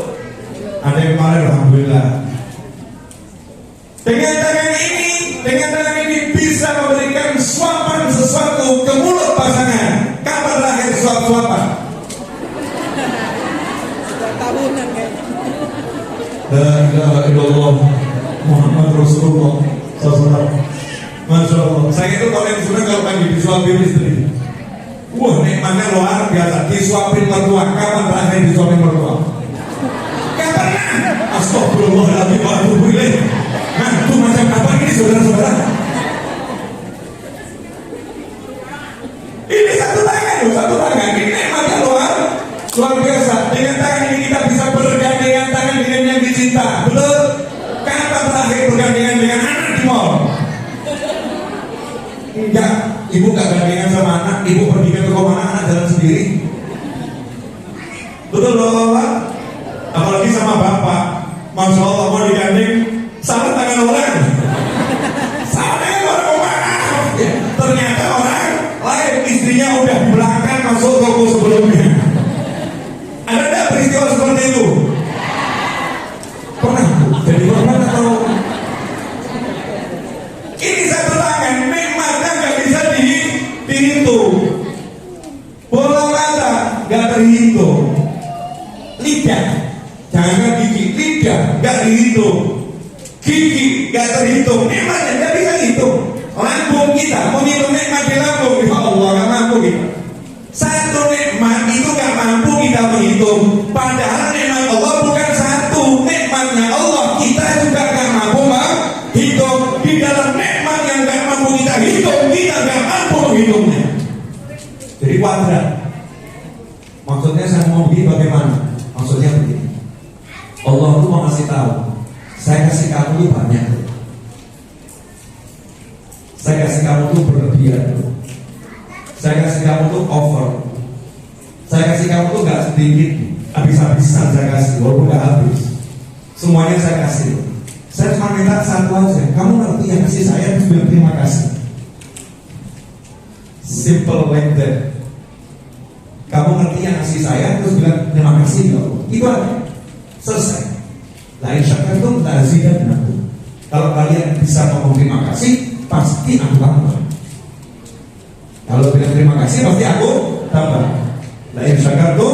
Ada yang kemarin alhamdulillah. Dengan tangan ini bisa memberikan suapan sesuatu ke mulut pasangan. Kapan terakhir suapan? Sudah tahunan kayaknya. La ilaha illallah Muhammad Rasulullah SAW. Masya Allah. Saya itu kalau yang sudah kalau pagi disuapin istri. Wah, nikmatnya luar biasa. Disuapin mertua. Kapan terakhir disuapin mertua? Gak pernah. Astagfirullahaladzim wa atubu ilaih. Nah, itu macam apa ini saudara-saudara? Ini satu tangan loh, satu tangan. Ini nikmatnya luar biasa. Dengan tangan ini kita bisa bergandengan tangan dengan yang dicinta. Betul? Kapan terakhir bergandengan dengan anak di mall? Enggak, ibu gak gandengan sama anak. Ibu pergi ke toko mana, anak jalan sendiri. Betul loh, Pak? Apalagi sama bapak. Masya Allah mau digandeng sama tangan orang. Sama tangan orang, maaf ya. Ternyata orang lain, istrinya udah di belakang masuk toko sebelumnya. Ada tidak peristiwa seperti itu? Pernah? Jadi korban atau? Ini satu tangan, nikmatnya gak bisa dihitung. Bola mata gak terhitung. Lidah, jangan gigi, lidah gak dihitung. Gigi gak terhitung, nikmatnya gak bisa hitung. Lambung kita, mau hitung nikmat di lambung, ya Allah gak mampu kita. Satu nikmat itu gak mampu kita menghitung. Padahal nikmat Allah bukan satu. Nikmatnya Allah kita juga gak mampu menghitung. Di dalam nikmat yang gak mampu kita hitung, kita gak mampu menghitungnya. Jadi kuadrat. Maksudnya saya mau begini bagaimana? Maksudnya begini. Allah itu mau kasih tahu, saya kasih kamu itu banyak. Saya kasih kamu itu berlebihan. Saya kasih kamu tuh over. Saya kasih kamu tuh gak sedikit, habis-habisan saya kasih, walaupun gak habis. Semuanya saya kasih. Saya cuma minta satu aja. Kamu ngerti yang kasih saya, terus bilang terima kasih. Simple like that. Kamu ngerti yang kasih saya, terus bilang terima kasih ya Allah. Itu aja. Selesai. Lain syakar itu tak zidan aku. Kalau kalian bisa ngomong terima kasih, pasti aku tambah. Kalau bilang terima kasih pasti aku tambah. Lain syakar tuh,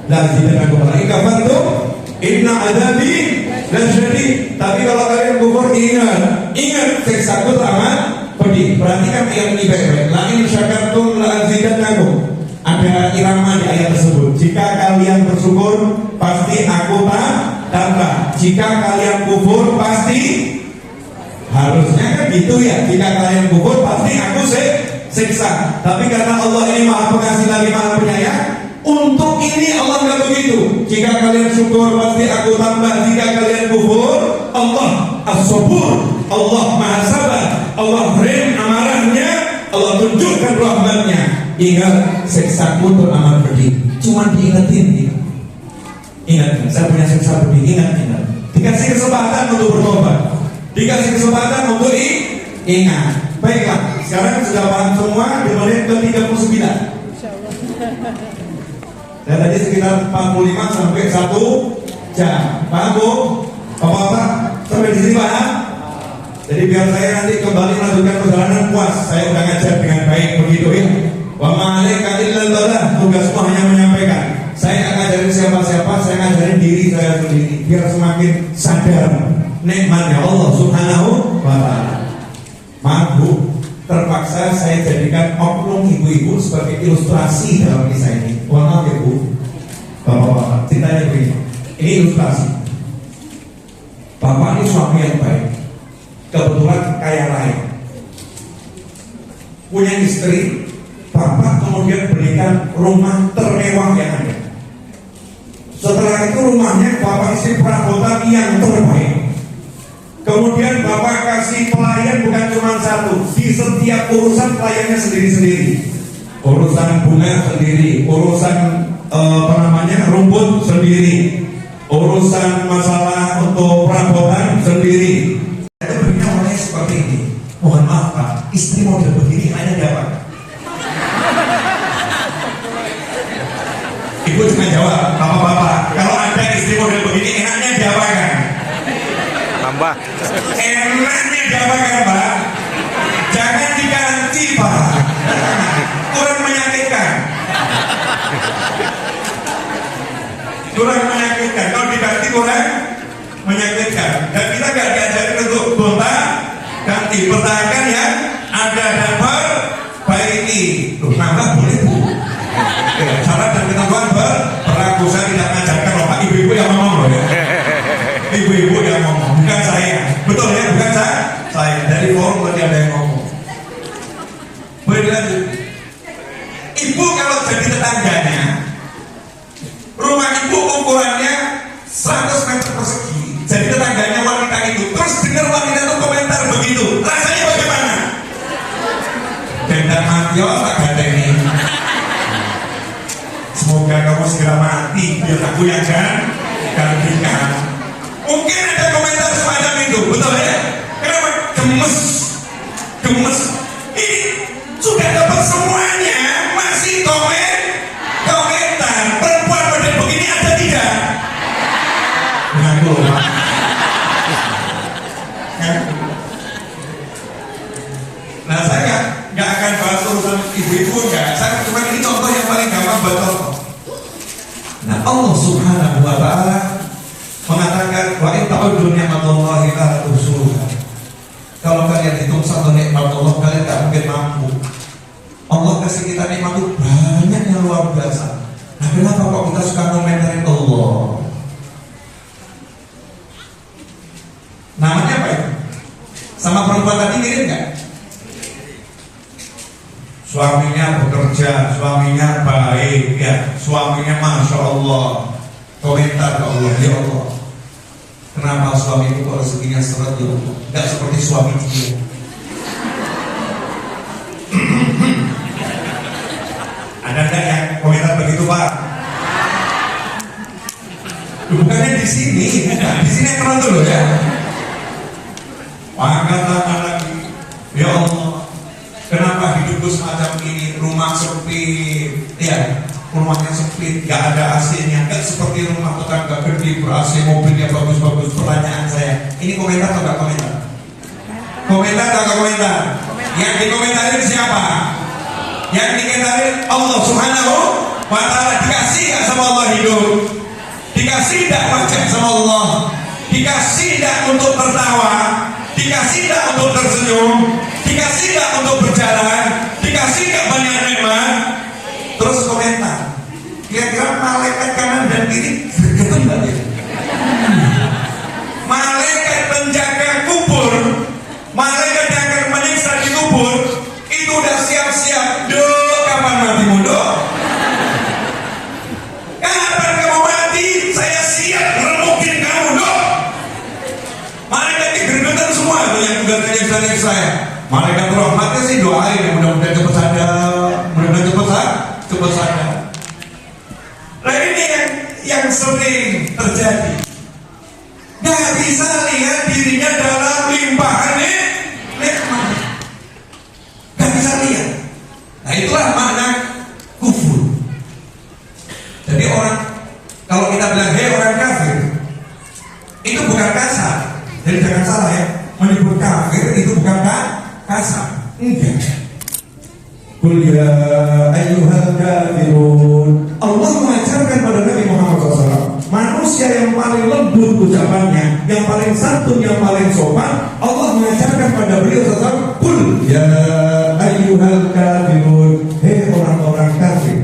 lazidan aku. Lain kafar tuh, inna adabi dan syadid. Tapi kalau kalian kufur, ingat siksaku teramat pedih. Perhatikan ayat ini baik-baik. Lain syakar tuh, lazidan aku. Ada irama di ayat tersebut. Jika kalian bersyukur, pasti aku tambah. Jika kalian kufur, pasti harusnya kan gitu ya. Jika kalian kufur, pasti aku siksa. Tapi karena Allah ini maha pengasih lagi maha penyayang, untuk ini Allah nggak begitu. Jika kalian syukur, pasti aku tambah. Jika kalian kufur, Allah as-sabur, Allah maha sabar, Allah rem amarahnya, Allah tunjukkan rahmatnya. Ingat, siksaku teramat pedih. Cuma diingetin. Ingat, saya punya siksa pedih. Ingat. Dikasih kesempatan untuk bertobat, dikasih kesempatan untuk ingat. Baiklah, sekarang sudah paham semua di menit ke-39. Dan tadi sekitar 45 sampai 1 jam. Paham Bu? Bapak-bapak sampai di sini paham? Jadi biar saya nanti kembali melanjutkan perjalanan puas. Saya udah ngajar dengan baik begitu ya. Wa ma'alaika illal balagh. Tugasmu hanya menyampaikan. Saya nggak ngajarin siapa-siapa, saya ngajarin diri saya sendiri biar semakin sadar nikmatnya Allah Subhanahu wa ta'ala. Maaf Bu, terpaksa saya jadikan oknum ibu-ibu sebagai ilustrasi dalam kisah ini. Mohon maaf ya Bu, bapak-bapak, ceritanya begini. Ini ilustrasi. Bapak ini suami yang baik, kebetulan kaya raya, punya istri. Bapak kemudian berikan rumah termewah yang ada. Setelah itu rumahnya bapak istri perabotan yang terbaik. Kemudian bapak kasih pelayan bukan cuma satu. Di setiap urusan pelayannya sendiri-sendiri. Urusan bunga sendiri, urusan rumput sendiri, urusan masalah untuk perabotan sendiri. Itu begini orangnya seperti ini. Mohon maaf Pak, istri model begini hanya dapat. Ibu cuma jawab, bapak-bapak, kalau ada istri model begini enaknya diapakan? Tambah. Enaknya diapakan Pak? Jangan diganti Pak. Kurang menyakitkan. Kurang menyakitkan. Kalau diganti kurang menyakitkan. Dan kita gak diajarin untuk gonta ganti. Pertahankan ya ada dan Boleh dilanjut. Ibu kalau jadi tetangganya, rumah ibu ukurannya 100 meter persegi, jadi tetangganya wanita itu, terus dengar wanita itu komentar begitu, rasanya bagaimana? Dendam mati, oh tak ada ini. Semoga kamu segera mati, biar aku yang gantikan. Mungkin ada komentar semacam itu, betul ya? Kenapa? Gemes. Ini sudah dapat semuanya, masih komentar. Perempuan model begini ada tidak? Ngaku loh, Pak. Nah, saya nggak akan bahas urusan ibu-ibu, enggak. Saya cuma ini contoh yang paling gampang buat contoh. Nah, Allah Subhanahu wa Ta'ala mengatakan, wa in ta'uddu ni'matallahi la tuhsuha. Kalau kalian hitung satu nikmat Allah, kalian tak mungkin mampu. Allah kasih kita nikmat itu banyak yang luar biasa. Nah, kenapa kok kita suka komentarin Allah? Namanya apa itu? Sama perempuan tadi mirip nggak? Suaminya bekerja, suaminya baik, ya, suaminya masya Allah. Komentar ke Allah, ya Allah, kenapa suami itu kok rezekinya seret ya Allah? Nggak seperti suami dia. Ada nggak yang komentar begitu, Pak? Bukannya di sini, di sini yang keren dulu ya. Angkat tangan lagi, ya Allah, kenapa hidupku semacam ini? Rumah sempit, ya, rumahnya sempit, gak ada AC-nya, gak seperti rumah tetangga gede ber-AC, mobilnya bagus-bagus. Pertanyaan saya, ini komentar atau gak komentar? Komentar atau gak komentar? Yang dikomentarin siapa? Yang dikomentarin Allah Subhanahu wa Ta'ala. Dikasih gak sama Allah hidup? Dikasih gak wajah sama Allah? Dikasih gak untuk tertawa? Dikasih gak untuk tersenyum? Dikasih gak untuk berjalan? Dikasih gak banyak nikmat? Terus komentar, kira-kira malaikat kanan dan kiri gregetan nggak ya? Malaikat penjaga kubur, malaikat yang akan menyiksa di kubur, itu udah siap-siap. Dok, kapan matimu, Dok? Kapan kamu mati? Saya siap remukin kamu, Dok. Malaikat gregetan semua tuh yang tugasnya saya. Malaikat rahmatnya sih doain, mudah-mudahan cepat sadar, mudah-mudahan cepat sadar. Nah, ini yang sering terjadi. Gak bisa lihat dirinya dalam limpahan nikmat. Gak bisa lihat. Nah, itulah makna kufur. Jadi orang, kalau kita bilang hei orang kafir, itu bukan kasar. Jadi jangan salah ya, menyebut kafir itu bukan kasar. Enggak. Qul ya ayyuhal kafirun. Allah mengajarkan pada Nabi Muhammad SAW, manusia yang paling lembut ucapannya, yang paling santun, yang paling sopan. Allah mengajarkan pada beliau SAW, Qul ya ayyuhal kafirun. Hei orang-orang kafir.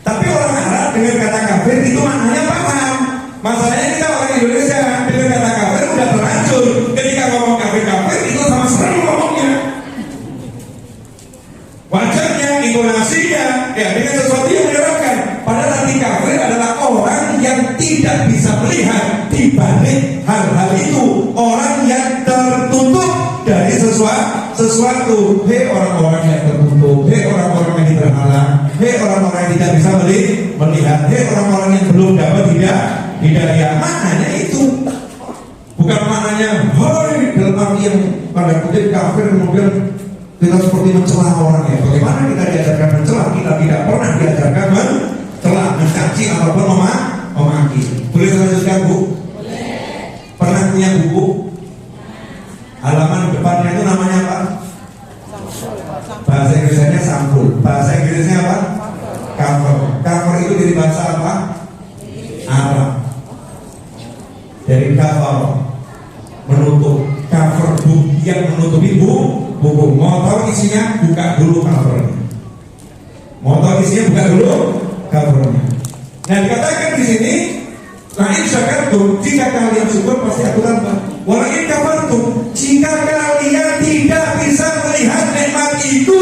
Tapi orang Arab dengan kata kafir itu maknanya paham. Masalahnya kita orang Indonesia dengan kata kafir udah terlanjur. Ketika ngomong kafir-kafir itu sama serem ngomongnya. Wajahnya, intonasinya, ya dengan sesuatu yang menyeramkan. Padahal arti kafir adalah orang yang tidak bisa melihat di balik hal-hal itu. Orang yang tertutup dari sesuatu. Hei orang-orang yang tertutup, hei orang-orang yang terhalang, hei orang-orang yang tidak bisa melihat, hei orang-orang yang belum dapat hidayah. Maknanya itu bukan maknanya hoi dalam arti yang pada kutip kafir kemudian kita seperti mencela orang ya. Bagaimana kita diajarkan mencela? Kita tidak pernah diajarkan mencela, mencaci ataupun memaki. Boleh saya lanjutkan, Bu? Boleh. Pernah punya buku? Halaman depannya itu namanya apa? Bahasa Inggrisnya sampul. Bahasa Inggrisnya apa? Cover. Cover itu dari bahasa apa? Arab. Dari cover, menutup. Cover buku yang menutupi buku. Mau tahu isinya? Buka dulu covernya. Mau tahu isinya? Buka dulu covernya. Nah, dikatakan di sini, lain syakartum, jika kalian syukur pasti aku tambah. Walakin kafartum, jika kalian tidak bisa melihat nikmat itu,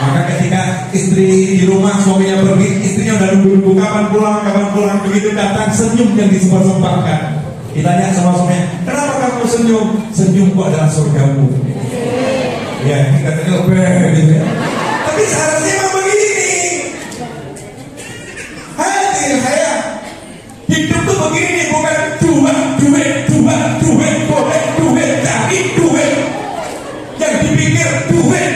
Maka ketika istri di rumah suaminya pergi, istrinya udah nunggu kapan pulang, begitu datang senyum yang disembah-sembahkan. Ditanya sama suaminya, kenapa kamu senyum? Senyum kok adalah surgamu. Ya, katanya lebih gitu ya. Tapi seharusnya memang begini. Hati saya hidup tuh begini, bukan duit, cari duit. Yang dipikir duit.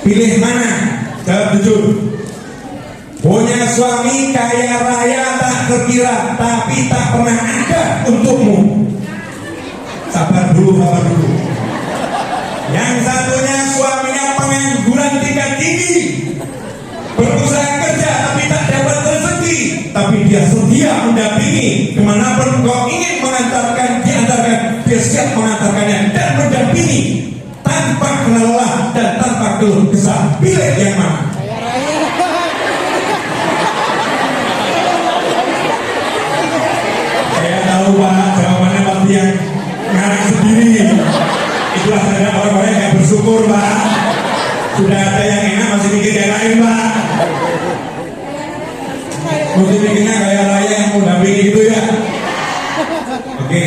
Pilih mana? Jawab jujur. Punya suami kaya raya tak terkira, tapi tak pernah ada untukmu. Sabar dulu. Yang satunya suaminya pengangguran tingkat tinggi, berusaha kerja tapi tak dapat rezeki, tapi dia setia mendampingi kemanapun kau ingin diantarkan, dia siap mengantarkannya dan mendampingi tanpa kenal lelah dan tanpa keluh kesah. Pilih yang mana? Saya tahu Pak, jawabannya pasti yang ngarang sendiri. Itulah tanda orang-orang yang bersyukur Pak. Sudah ada yang enak masih mikir yang lain Pak. Mesti mikirnya kayak raya yang mau dampingi gitu ya. Oke,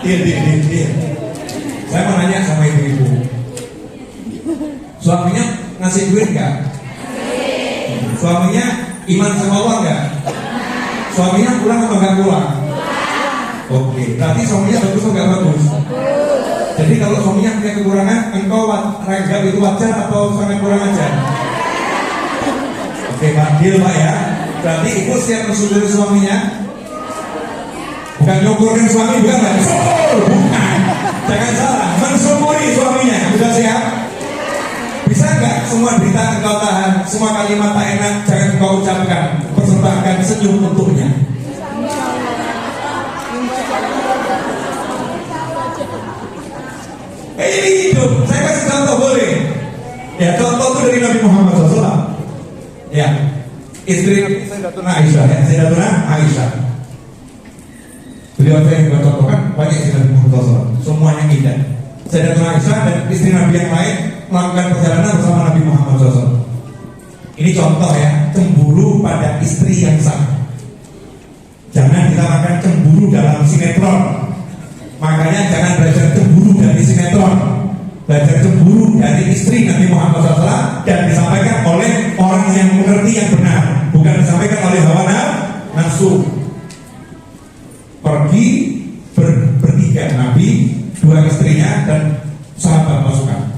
deal. Saya mau nanya sama ibu-ibu. Suaminya ngasih duit nggak? Suaminya iman sama Allah nggak? Suaminya pulang atau nggak pulang? Oke, berarti suaminya bagus atau nggak bagus? Jadi kalau suaminya punya kekurangan, engkau anggap itu wajar atau sangat kurang ajar? Oke Pak, deal Pak ya. Berarti ibu siap mensyukuri suaminya? Bukan nyukurin suami, bukan Pak? Bukan. Jangan salah, mensyukuri suaminya. Sudah siap? Bisa nggak semua berita engkau tahan, semua kalimat tak enak jangan engkau ucapkan, persembahkan senyum untuknya. Ini hidup. Saya kasih contoh boleh? Ya, contoh itu dari Nabi Muhammad SAW. Ya, istri Nabi Sayyidatuna Aisyah. Ya, Sayyidatuna Aisyah. Beliau yang bercontohkan banyak istri Nabi Muhammad SAW. Semuanya indah. Sayyidatuna Aisyah dan istri Nabi yang lain melakukan perjalanan bersama Nabi Muhammad SAW. Ini contoh ya, cemburu pada istri yang sah. Jangan kita makan cemburu dalam sinetron. Makanya jangan belajar cemburu dari sinetron, belajar cemburu dari istri Nabi Muhammad SAW dan disampaikan oleh orang yang mengerti yang benar, bukan disampaikan oleh hawa nafsu. Pergi bertiga Nabi, dua istrinya dan sahabat pasukan.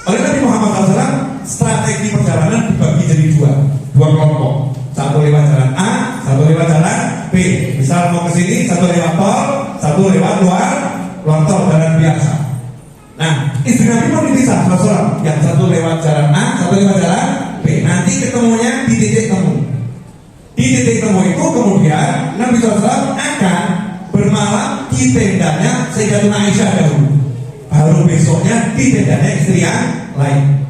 Oleh Nabi Muhammad SAW strategi perjalanan dibagi jadi dua kelompok. Satu lewat jalan A, satu lewat jalan B. Misal mau ke sini, satu lewat tol, satu lewat luar tol, jalan biasa. Nah, istri Nabi pun dipisah, Rasulullah. Yang satu lewat jalan A, satu lewat jalan B. Nanti ketemunya di titik temu. Di titik temu itu kemudian Nabi SAW akan bermalam di tendanya Sayyidatuna Aisyah dahulu. Baru besoknya di tendanya istri yang lain.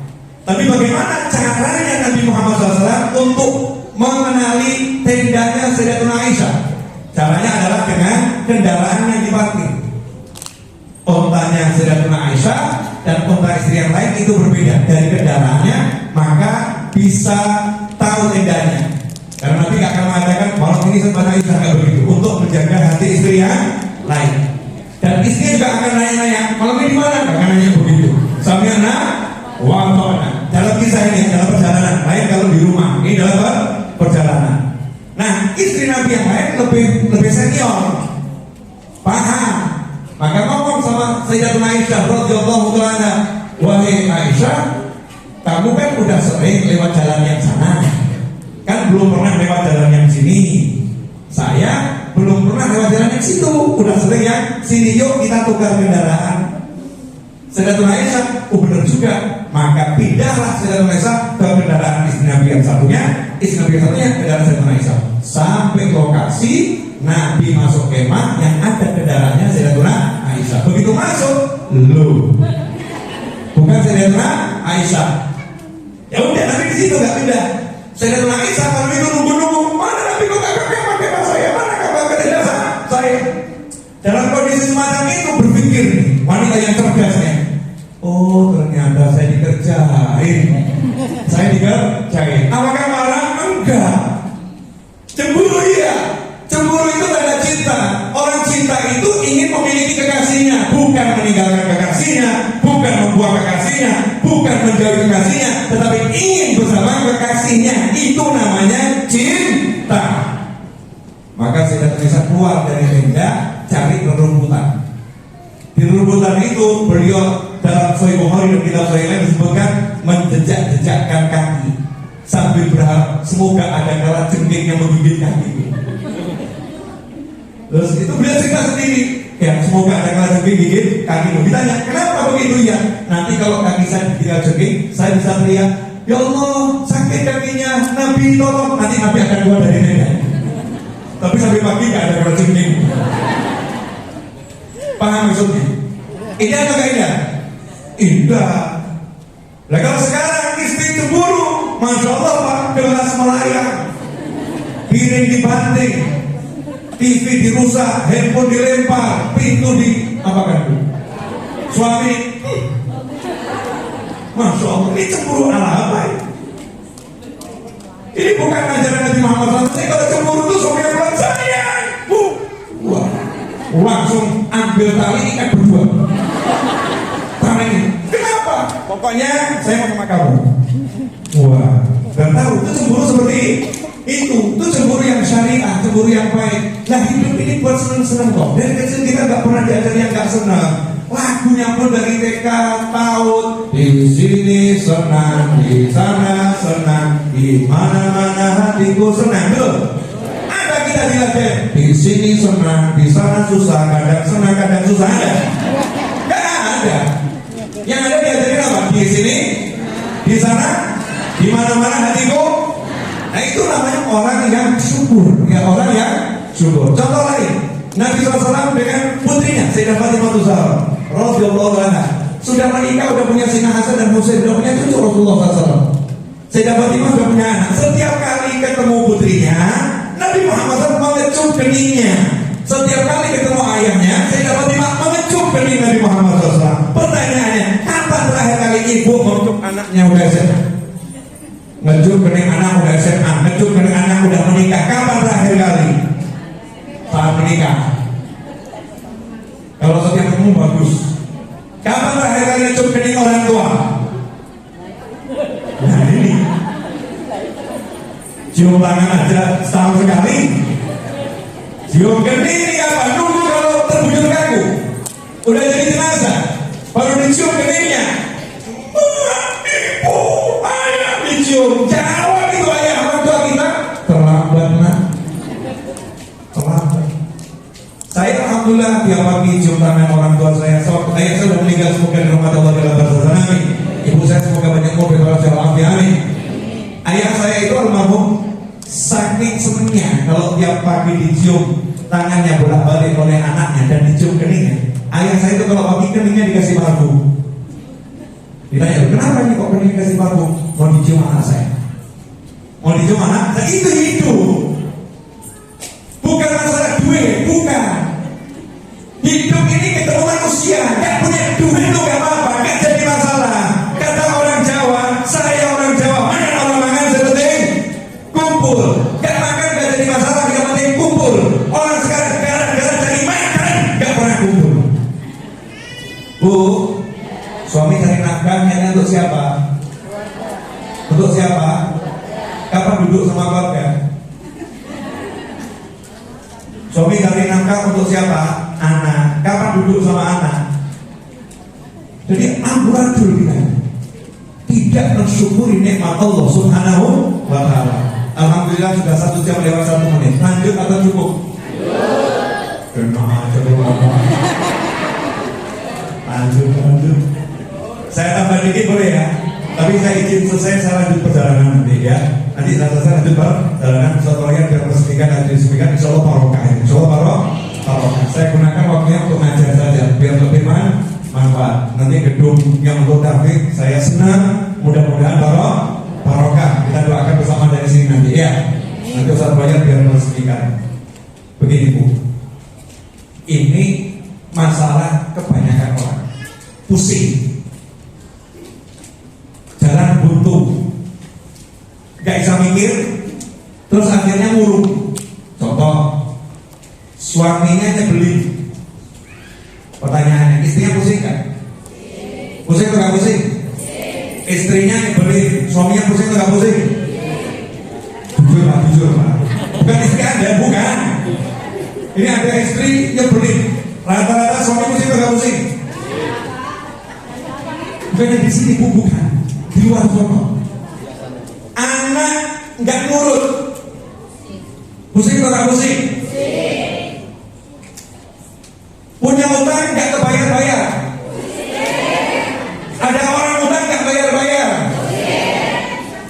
Tapi bagaimana caranya Nabi Muhammad SAW untuk mengenali tendanya Sayyidatuna Aisyah? Caranya adalah dengan kendaraan yang diparkir. Ontanya Sayyidatuna Aisyah dan onta istri yang lain itu berbeda dari kendaraannya, maka bisa tahu tendanya. Karena Nabi akan mengatakan malam ini Sayyidatuna Aisyah nggak begitu, untuk menjaga hati istri yang lain. Dan istri juga akan nanya-nanya, malam ini di mana? Akan nanya begitu. Sami'na wa ata'na. Dalam kisah ini, dalam perjalanan. Lain kalau di rumah, ini dalam perjalanan. Nah, istri Nabi yang lain lebih senior, paham. Maka ngomong sama Sayyidatuna Aisyah radhiyallahu ta'ala, wahai Aisyah, kamu kan udah sering lewat jalan yang sana, kan belum pernah lewat jalan yang sini. Saya belum pernah lewat jalan yang situ, udah sering yang sini. Yuk kita tukar kendaraan. Sayyidatuna Aisyah, benar juga. Maka pindahlah Sayyidatuna Aisyah ke kendaraan istri Nabi yang satunya. Istri Nabi yang satunya kendaraan Sayyidatuna Aisyah. Sampai lokasi Nabi masuk kemah yang ada kendaraannya Sayyidatuna Aisyah. Begitu masuk, bukan Sayyidatuna Aisyah. Ya udah, Nabi di situ nggak pindah. Sayyidatuna Aisyah kalau itu nunggu-nunggu, mana Nabi kok gak pakai kemah saya, mana gak pakai tenda saya. Dalam kondisi semacam itu berpikir nih, wanita yang cerdasnya, oh Oh ternyata saya dikerjain. Saya dikerjain. Apakah marah? Enggak. Cemburu iya. Cemburu itu tanda cinta. Orang cinta itu ingin memiliki kekasihnya, bukan meninggalkan kekasihnya, bukan membuang kekasihnya, bukan menjauhi kekasihnya, tetapi ingin bersama kekasihnya. Itu namanya cinta. Maka Sayyidat Aisyah keluar dari tenda, cari rerumputan. Di rerumputan itu beliau dalam Sahih Bukhari dan kitab Sahih lain disebutkan menjejak-jejakkan kaki sambil berharap semoga ada kala jengking yang menggigit kaki. Terus itu beliau cerita sendiri, ya semoga ada kala jengking gigit kaki. Ditanya kenapa begitu ya? Nanti kalau kaki saya digigit jengking, saya bisa teriak, ya Allah sakit kakinya, Nabi tolong. Nanti Nabi akan keluar dari tenda. Tapi sampai pagi gak ada kala jengking. Paham maksudnya? Ini apa kaidah? Indah. Nah kalau sekarang istri cemburu, masya Allah Pak, gelas melayang, piring dibanting, TV dirusak, handphone dilempar, pintu di apa kan? Suami, masya Allah, ini cemburu ala apa ini? Ini bukan ajaran Nabi Muhammad SAW. Kalau cemburu itu suami yang bilang sayang, wah, langsung ambil tali ikat berdua. Tarik. Kenapa? Pokoknya saya mau sama kamu. Wah, dan tahu itu cemburu seperti itu cemburu yang syariah, cemburu yang baik. Nah hidup ini buat seneng-seneng kok. Dari kecil kita nggak pernah diajar yang nggak senang. Lagunya pun dari TK tahun. Di sini senang, di sana senang, di mana-mana hatiku senang. Betul? Ada kita diajar. Di sini senang, di sana susah, kadang senang, kadang susah. Ada? Nggak ada. Yang ada diajarin apa? Di sini, di sana, di mana-mana hatiku. Nah itu namanya orang yang syukur, ya orang yang syukur. Contoh lain, Nabi SAW dengan putrinya Sayyidah Fatimah Zahra radhiyallahu anha sudah menikah, sudah punya Sina Hasan dan Husain, sudah punya cucu Rasulullah SAW. Sayyidah Fatimah sudah punya anak. Setiap kali ketemu putrinya, Nabi Muhammad SAW mengecup keningnya. Setiap kali ketemu ayahnya, Sayyidah Fatimah mengecup kening Nabi Muhammad SAW. Pertanyaannya, kapan terakhir kali ibu mengecup anaknya udah SMA? Ngecup kening anak udah SMA, ngecup kening anak udah menikah. Kapan terakhir kali? Saat menikah. Kalau setiap ketemu bagus. Kapan terakhir kali ngecup kening orang tua? Nah ini cium tangan aja setahun sekali. Cium kening ini apa? Nunggu kalau terbujur kaku udah jadi jenazah baru dicium keningnya. Ibu, ayah dicium. Jawab itu ayah orang tua kita. Terlambat nak. Terlambat. Saya alhamdulillah tiap pagi cium tangan orang tua saya. Ayah saya sudah meninggal, semoga di rumah Allah dalam barzakh. Amin. Ibu saya semoga banyak mobil kalau saya amin. Ayah saya itu almarhum, saking senengnya kalau tiap pagi dicium tangannya bolak-balik oleh anaknya dan dicium keningnya. Ayah saya itu kalau pagi keningnya dikasih parfum. Ditanya, kenapa ini kok kening dikasih parfum? Mau dicium anak saya. Mau dicium anak? Nah itu hidup. Bukan masalah duit, bukan. Hidup ini ketemu manusia, gak punya duit itu gak apa-apa, gak jadi masalah. Kata orang Jawa, saya orang Jawa, mana orang makan sepenting kumpul. Gak makan gak jadi masalah, gak penting kumpul. Orang sekarang gara-gara cari makan gak pernah kumpul. Bu, suami cari nafkahnya untuk siapa? Untuk siapa? Kapan duduk sama keluarga? Suami cari nafkah untuk siapa? Anak. Kapan duduk sama anak? Jadi amburadul kita tidak mensyukuri nikmat Allah Subhanahu wa ta'ala. Alhamdulillah sudah 1 jam lewat 1 menit. Lanjut atau cukup? Lanjut. Saya tambah dikit boleh ya? Tapi saya izin selesai, saya lanjut perjalanan nanti ya. Nanti saya selesai lanjut perjalanan. Suatu lagi biar resmikan dan diresmikan, insya Allah barokah. Insya Allah barokah. Saya gunakan waktunya untuk ngajar saja, biar lebih manfaat. Nanti gedung yang untuk tablik saya senang, mudah-mudahan barokah. Kita doakan bersama dari sini nanti ya. Nanti Ustaz Bayar biar meresmikan. Begini Bu, ini masalah kebanyakan orang pusing. gak bisa mikir, terus akhirnya murung. Contoh, suaminya nyebelin. Pertanyaannya, istrinya pusing kan? Pusing atau gak pusing? Istrinya nyebelin, suaminya pusing atau gak pusing? Jujur Pak. Bukan istri Anda, bukan. Ini ada istri nyebelin. Rata-rata suami pusing atau gak pusing? Bukan di sini, bukan. Di luar sana. Anak nggak nurut, pusing atau gak pusing? Punya utang nggak kebayar-bayar? Ada orang utang nggak bayar-bayar?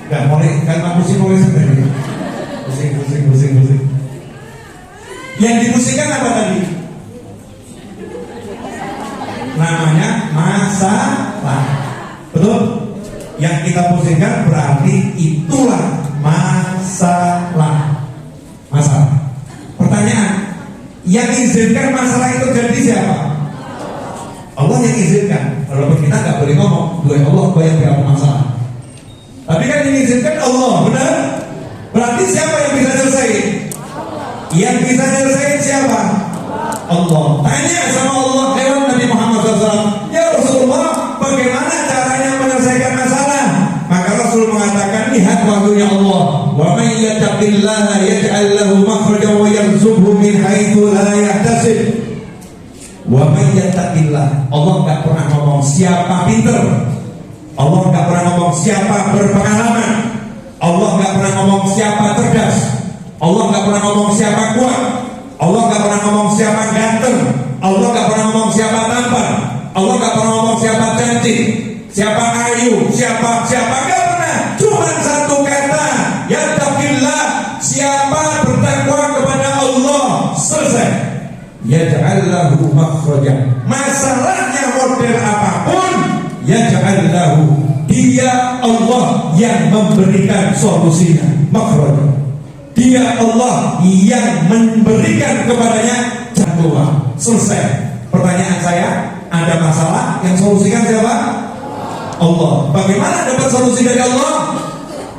Nggak boleh, kan pusing boleh sendiri. Pusing. Yang dipusingkan apa tadi? Namanya masalah. Betul? Yang kita pusingkan berarti itulah masalah. Pertanyaan, yang izinkan masalah itu jadi siapa? Allah yang izinkan. Walaupun kita nggak boleh ngomong, boleh Allah yang berapa masalah. Tapi kan yang izinkan Allah, benar? Berarti siapa yang bisa selesai? Yang bisa selesai siapa? Allah. Tanya sama Allah lewat Nabi Muhammad SAW. Ya Rasulullah, bagaimana caranya menyelesaikan masalah? Maka Rasul mengatakan, lihat wahyu Allah. Wa man yattaqillaha yaj'al lahu makhrajan wa yarzuqhu min haitsu la yahtasib. Wa man yattaqillah. Allah enggak pernah ngomong siapa pinter. Allah enggak pernah ngomong siapa berpengalaman. Allah enggak pernah ngomong siapa cerdas. Allah enggak pernah ngomong siapa kuat. Allah enggak pernah ngomong siapa ganteng. Allah enggak pernah ngomong siapa tampan. Allah enggak pernah ngomong siapa cantik, siapa ayu, siapa enggak pernah. Cuma satu kata, yattaqillah. Siapa bertakwa kepada Allah, selesai. Yaj'al lahu makhrajan. Masalahnya model apapun, yaj'al lahu. Dia Allah yang memberikan solusinya, makhrajan. Dia Allah yang memberikan kepadanya jalan. Selesai. Pertanyaan saya, ada masalah yang solusikan siapa? Allah. Bagaimana dapat solusi dari Allah?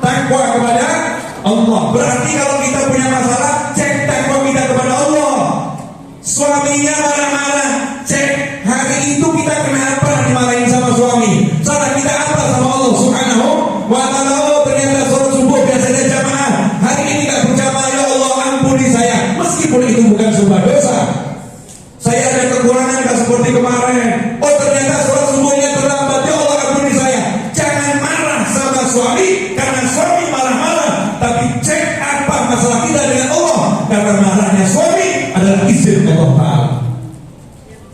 Takwa kepada Allah. Berarti kalau kita punya masalah, cek takwa kita kepada Allah. Suaminya marah-marah, cek hari itu kita kenapa dimarahin sama suami? Salah kita apa sama Allah Subhanahu wa ta'ala? Oh, ternyata sholat subuh biasanya jamaah, hari ini gak berjamaah. Ya Allah, ampuni saya. Meskipun itu bukan sebuah dosa, saya ada kekurangan gak seperti kemarin. Oh, ternyata sholat subuhnya terlambat. Ya Allah, ampuni saya. Jangan marah sama suami karena suami marah-marah, tapi cek apa masalah kita dengan Allah. Karena marahnya suami adalah izin Allah Ta'ala.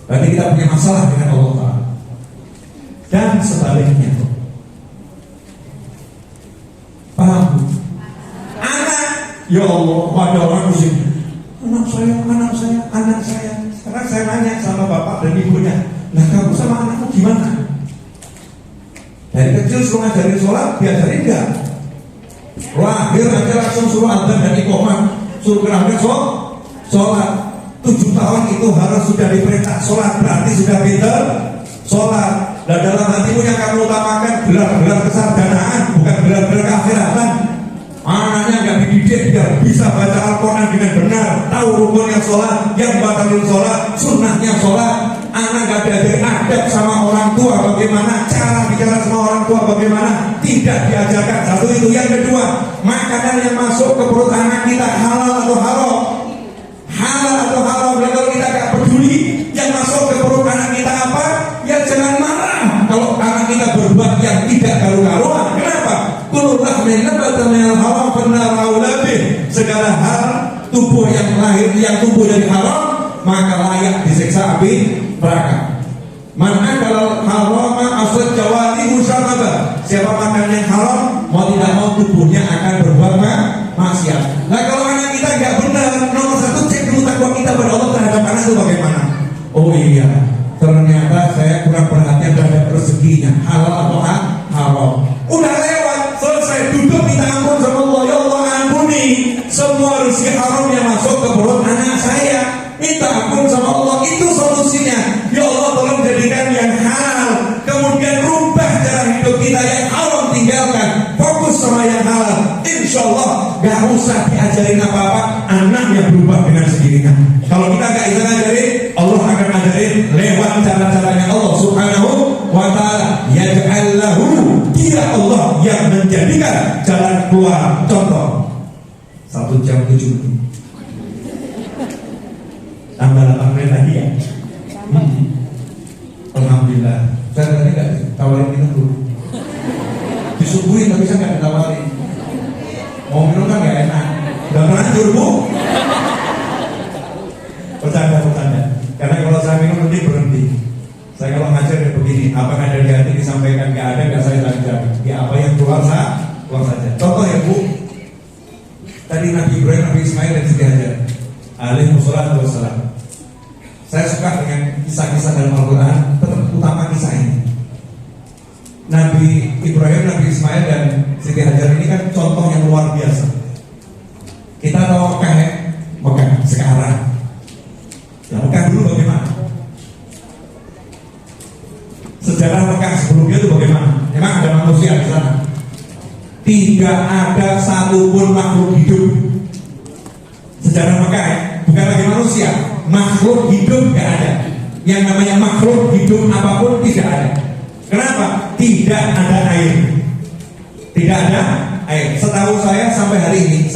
Berarti kita punya masalah dengan Allah Ta'ala. Dan sebaliknya, paham? Anak, ya Allah, ada orang musik. Anak saya. Sekarang saya nanya sama bapak dan ibunya, nah kamu sama anakmu gimana? Dari kecil suruh ngajarin sholat, diajarin enggak? Lahir aja langsung suruh adzan dan iqamah, suruh kerangka sholat. 7 tahun itu harus sudah diperintah sholat, berarti sudah pintar sholat. Dan dalam hatimu yang kamu utamakan gelar-gelar kesardanaan, bukan gelar-gelar keakhiratan. Anaknya nggak dididik biar bisa baca Al-Quran dengan benar, tahu rukunnya sholat, yang batalin sholat, sunnahnya sholat. Anak nggak diajarin adab sama orang tua, bagaimana cara bicara sama orang tua, bagaimana tidak diajarkan. Satu itu. Yang kedua, makanan yang masuk ke perut anak kita halal atau haram. Halal atau haram. Dan kalau kita nggak peduli yang masuk ke perut anak kita apa, ya jangan marah kalau anak kita berbuat yang tidak karu-karuan. Kenapa? Segala hal tubuh yang lahir, yang tumbuh dari haram, maka layak disiksa api neraka. Mana kalau haram asal jawati musyarabah. Siapa makan yang haram, mau tidak mau tubuhnya akan berbuat maksiat. Nah kalau anak kita nggak benar, nomor satu cek dulu takwa kita pada Allah terhadap anak itu bagaimana. Oh iya, ternyata saya kurang perhatian terhadap rezekinya, halal atau haram. Udah lewat, selesai, duduk minta ampun sama Allah. Ya Allah, ampuni semua rezeki haram yang masuk ke perut anak saya. Minta ampun sama Allah, itu solusinya. Ya Allah, tolong jadikan yang halal. Kemudian rubah cara hidup kita yang haram, tinggalkan. Fokus sama yang halal. gak usah diajarin apa-apa, anaknya berubah dengan sendirinya. Kalau kita gak bisa ngajarin, Allah akan ajarin lewat cara-caranya Allah Subhanahu wa ta'ala. Yaj'allahu, dia Allah yang menjadikan jalan keluar. Contoh 1 jam 7 menit tambah 8 menit lagi ya. Alhamdulillah. Saya tadi gak tawarin minum dulu, disuguhin tapi saya gak ditawarin. Mau minum kan gak enak, udah terlanjur bu. Bercanda. Karena kalau saya minum nanti berhenti. Saya kalau ngajar ya begini, apa yang ada di hati disampaikan, gak ada gak saya lanjut. Ya apa yang keluar saja. Contoh ya bu, tadi Nabi Ibrahim, Nabi Ismail dan Siti Hajar alaihi wassalam. Saya suka dengan kisah-kisah dalam Al-Quran, terutama kisah ini. Nabi Ibrahim, Nabi Ismail dan Siti Hajar ini kan contoh yang luar biasa. Kita tahu Mekah ya, Mekah sekarang. Ya Mekah dulu bagaimana? Sejarah Mekah sebelumnya itu bagaimana? Memang ada manusia di sana. Tidak ada satupun makhluk hidup. Sejarah Mekah ya, bukan lagi manusia, makhluk hidup gak ada. Yang namanya makhluk hidup apapun tidak ada. Kenapa? Tidak ada air. Tidak ada air. Setahu saya sampai hari ini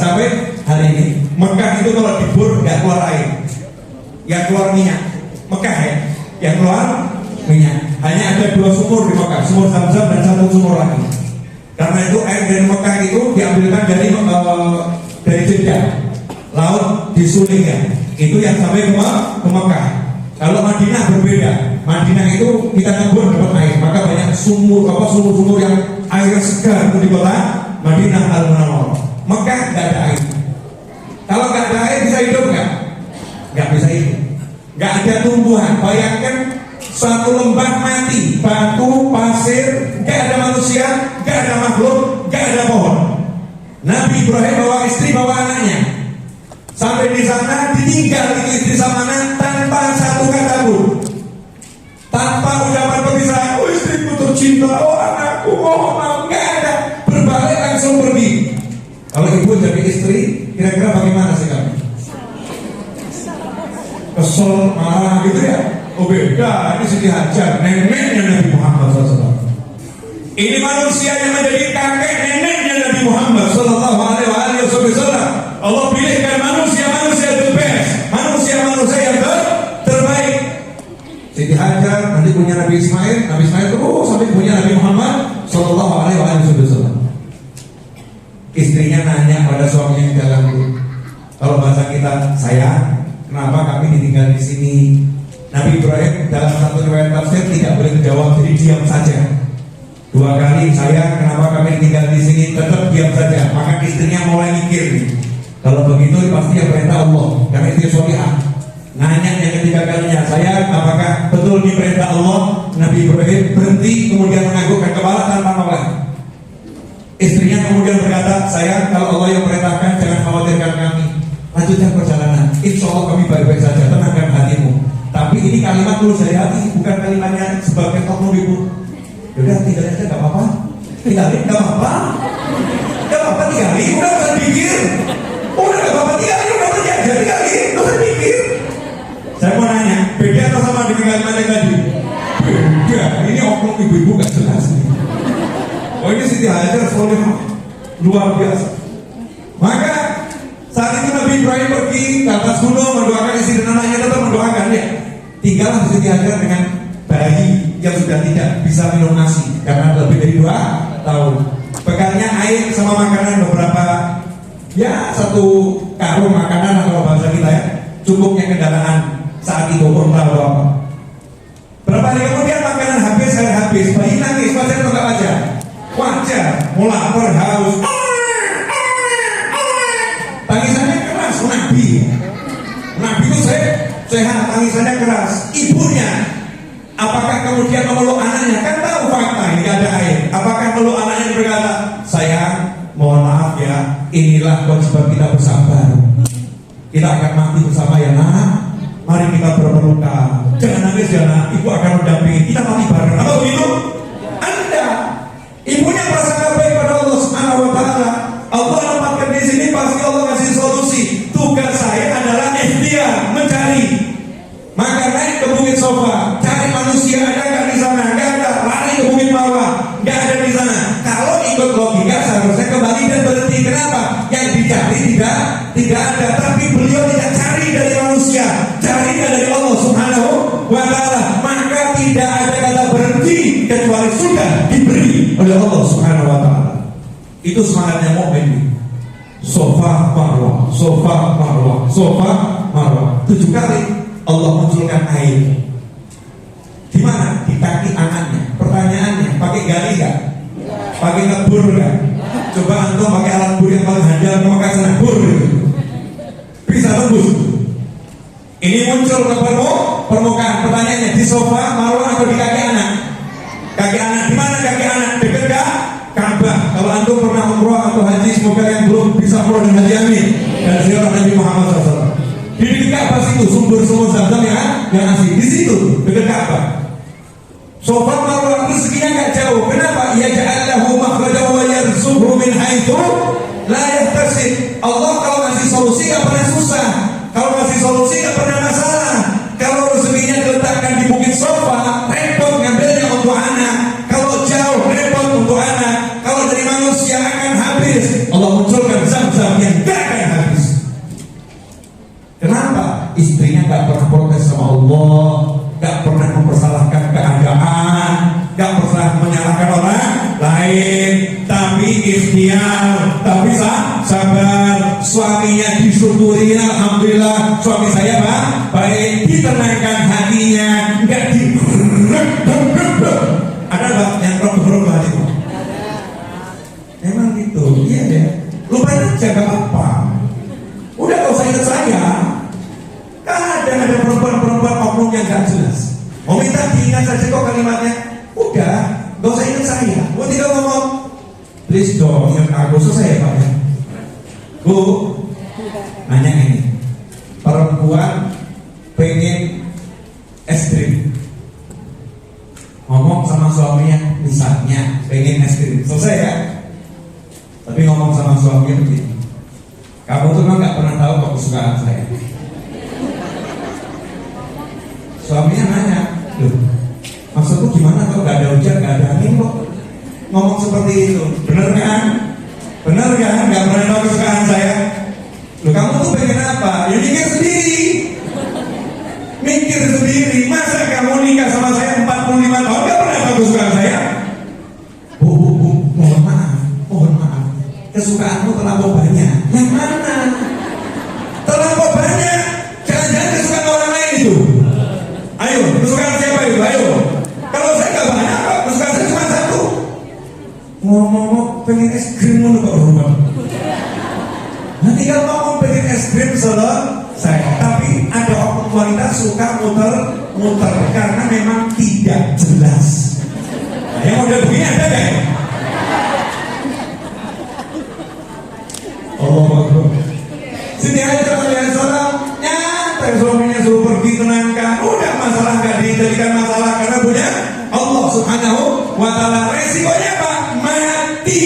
Mekah itu kalau dibor nggak keluar air, yang keluar minyak. Mekah ya, yang keluar minyak. Hanya ada 2 sumur di Mekah, sumur Zamzam dan 1 sumur lagi. Karena itu air dari Mekah itu diambilkan dari Jeddah, laut di Sulingnya. Itu yang sampai ke Mekah. Kalau Madinah berbeda. Madinah itu kita ngebor dapat air, maka banyak sumur-sumur yang air segar itu di kota Madinah Al-Munawwarah. Mekah nggak ada air. Kalau nggak ada air bisa hidup nggak? Nggak bisa hidup. Nggak ada tumbuhan. Bayangkan satu lembah mati, batu, pasir, nggak ada manusia, nggak ada makhluk, nggak ada pohon. Nabi Ibrahim bawa istri, bawa anaknya. Sampai di sana ditinggal itu istri sama anak tanpa satu kata pun, tanpa ucapan perpisahan. Oh istriku tercinta, oh anakku, oh mau, nggak ada. Berbalik langsung pergi. Kalau ibu jadi istri, kira-kira bagaimana sih kamu? Kesel, marah gitu ya? Oh beda, ini Siti Hajar, neneknya Nabi Muhammad SAW. Ini manusia yang menjadi kakek neneknya Nabi Muhammad Sallallahu Alaihi Wasallam. Allah pilihkan manusia the best, manusia yang terbaik. Siti Hajar nanti punya Nabi Ismail terus sampai punya Nabi Muhammad Sallallahu Alaihi Wasallam. Istrinya nanya pada suaminya di dalam itu, kalau bahasa kita, sayang, kenapa kami ditinggal di sini? Nabi Ibrahim dalam satu riwayat tafsir tidak boleh menjawab, jadi diam saja. 2 kali, sayang, kenapa kami ditinggal di sini? Tetap diam saja. Maka istrinya mulai mikir, kalau begitu pasti yang perintah Allah, karena istri solihah. Nanya yang ketiga kalinya, sayang, apakah betul di perintah Allah? Nabi Ibrahim berhenti, kemudian menganggukkan kepala tanpa noleh. Istrinya kemudian berkata, sayang, kalau Allah yang perintahkan, jangan khawatirkan kami, lanjutkan perjalanan. Insya Allah kami baik-baik saja, tenangkan hatimu. Tapi ini kalimat tulus dari hati, bukan kalimatnya sebagai oknum ibu. Yaudah tinggalin aja, gak apa-apa. Tinggalin, gak apa-apa. Gak apa-apa, tinggalin, udah gak usah pikir. Udah gak apa-apa, tinggalin, udah kerja aja, tinggalin, gak usah pikir. Saya mau nanya, beda atau sama dengan kalimat yang tadi? Beda, ini oknum ibu-ibu gak jelas nih. Oh ini Siti Hajar soleh luar biasa. Maka saat itu Nabi Ibrahim pergi ke atas gunung mendoakan istri dan anaknya, tetap mendoakan ya. Tinggallah Siti Hajar dengan bayi yang sudah tidak bisa minum nasi karena lebih dari 2 tahun. Pegannya air sama makanan beberapa, ya 1 karung makanan atau bahasa kita ya, cukupnya kendaraan saat itu pun tahu apa. Berapa hari kemudian makanan habis, air habis, bayi nangis, wajar atau nggak wajar? Wajar, mau lapar, haus. Tangisannya keras, Nabi itu sehat, tangisannya keras. Ibunya, apakah kemudian memeluk anaknya? Kan tahu fakta, tidak ada air. Apakah meluk anaknya berkata, sayang, mohon maaf ya, inilah kewajiban kita bersabar. Kita akan mati bersama ya nak. Mari kita berpelukan. Jangan nangis ya nak, ibu akan mendampingi. Kita mati bareng. Apa begitu? Anda, ibunya merasa baik pada Allah Subhanahu wa Ta'ala. Allah tempatkan di sini 40 Itu semangatnya mukmin. Sofa marwah, sofa marwah, sofa marwah. 7 kali Allah munculkan air. Di mana? Di kaki anaknya. Pertanyaannya, pakai gali nggak? Pakai ngebur nggak? Coba antum pakai alat bur yang paling handal, mau kasih ngebur gitu. Bisa tembus. Ini muncul ke permukaan. Pertanyaannya, di sofa marwah atau di kaki anak? Kaki anak. Di mana kaki anak? Dekat nggak? Ka'bah. Kalau antum pernah umroh atau haji, semoga yang belum bisa umroh dan haji, amin. Dan ziarah Nabi Muhammad SAW. Di dekat Ka'bah situ sumber Zamzam yang asli. Di situ dekat Ka'bah. Sofa marwah rezekinya nggak jauh. Kenapa? Ya ja'allahu makhraja wa yarzuqhu min haitsu la yahtasib. Allah kalau ngasih solusi nggak pernah susah. Kalau ngasih solusi nggak pernah masalah. Kalau rezekinya diletakkan di bukit Sofa, repot ngambilnya untuk anak. Kalau jauh, repot untuk anak. Kalau dari manusia akan habis. Allah munculkan Zamzam yang gak akan habis. Kenapa? Istrinya gak pernah protes sama Allah, gak pernah mempersalahkan keadaan, gak pernah menyalahkan orang lain, tapi ikhtiar, tapi sabar. Suaminya disyukuri, alhamdulillah suami saya baik, ditenangkan hatinya, gak di ada bang yang roh hati. Emang gitu, iya deh. Lupain aja gak apa. Udah gak usah ingat saya. Kadang ada perempuan-perempuan oknum yang gak jelas. Mau minta diingat saja kok kalimatnya. Udah, gak usah ingat saya. Mau tinggal ngomong, please dong, ingat aku. Selesai ya Pak ya. Bu, nanya ini. Perempuan pengen es krim. Ngomong sama suaminya, misalnya pengen es krim. Selesai ya. Tapi ngomong sama suaminya begini, kamu tuh memang gak pernah tahu kok kesukaan saya. Suaminya nanya, loh, maksudku gimana kalau gak ada hujan, gak ada angin kok ngomong seperti itu? Bener kan? Bener kan? Gak pernah tahu kesukaan saya. Loh, kamu tuh pengen apa? Ya mikir sendiri. Mikir sendiri. Masa kamu nikah sama saya 45 tahun gak pernah tahu kesukaan saya? Bu, mohon maaf. Kesukaanmu terlalu banyak. Yang mana? Terlalu banyak. Jangan-jangan kesukaan orang lain itu. Ayo, kesukaan siapa itu? Ayo. Kalau saya gak banyak, kesukaan saya cuma satu. Ngomong pengen es krim mau kok rumah. Nanti kalau ngomong pengen es krim selesai. Tapi ada oknum wanita suka muter-muter karena memang tidak jelas. Nah, yang udah begini ada gak? Oh, Siti Hajar alaihissalam nyantai, suaminya suruh pergi, tenangkan. Udah, masalah gak dijadikan masalah karena punya Allah subhanahu wa ta'ala. Resikonya apa? Mati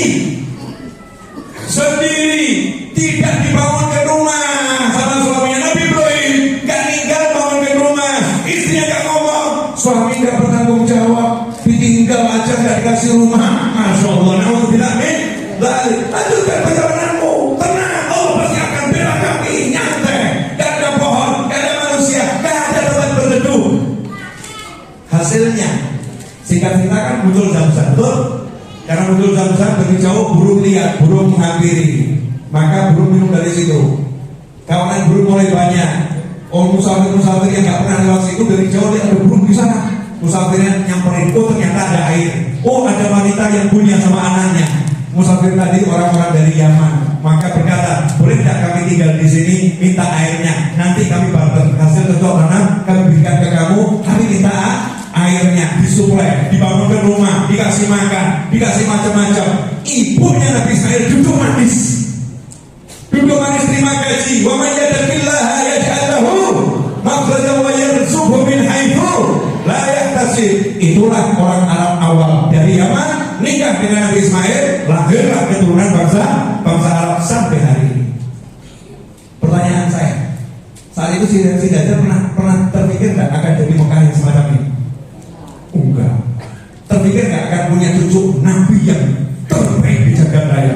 sendiri, tidak dibangunkan rumah sama suaminya. Nabi Ibrahim gak ninggal bangunkan rumah, istrinya gak ngomong, suami gak bertanggung jawab, ditinggal aja gak dikasih rumah. Masya Allah, na'udzubillah min dzalik. Lanjutkan perjalananmu, tenang, Allah pasti akan bela kami. Nyantai, gak ada pohon, gak ada manusia, gak ada tempat berteduh. Hasilnya singkat cerita kan muncul Zamzam, betul? Karena muncul Zamzam dari jauh burung lihat, burung menghampiri, maka burung minum dari situ. Kawanan burung mulai banyak. Oh, musafir yang gak pernah lewat situ dari jauh lihat ada burung di sana. Musafirnya nyamperin, oh ternyata ada air. Oh, ada wanita yang punya sama anaknya. Musafir tadi orang-orang dari Yaman, maka berkata, boleh tidak kami tinggal di sini, minta airnya, nanti kami barter hasil cocok tanam, kami berikan ke kamu, kami minta airnya, disuplai, dibangunkan rumah, dikasih makan, dikasih macam-macam. Ibunya Nabi Ismail duduk manis terima gaji. Wa man yattaqillaha yaj'al lahu makhrajan wa yarzuqhu min haitsu la yahtasib. Itulah orang Arab awal dari Yaman, nikah dengan Nabi Ismail, lahirlah keturunan bangsa Arab sampai hari ini. Pertanyaan saya, saat itu si Dajjal pernah terpikir nggak akan jadi Mekah yang semacam ini? Enggak. Terpikir nggak akan punya cucu Nabi yang terbaik di jagat raya?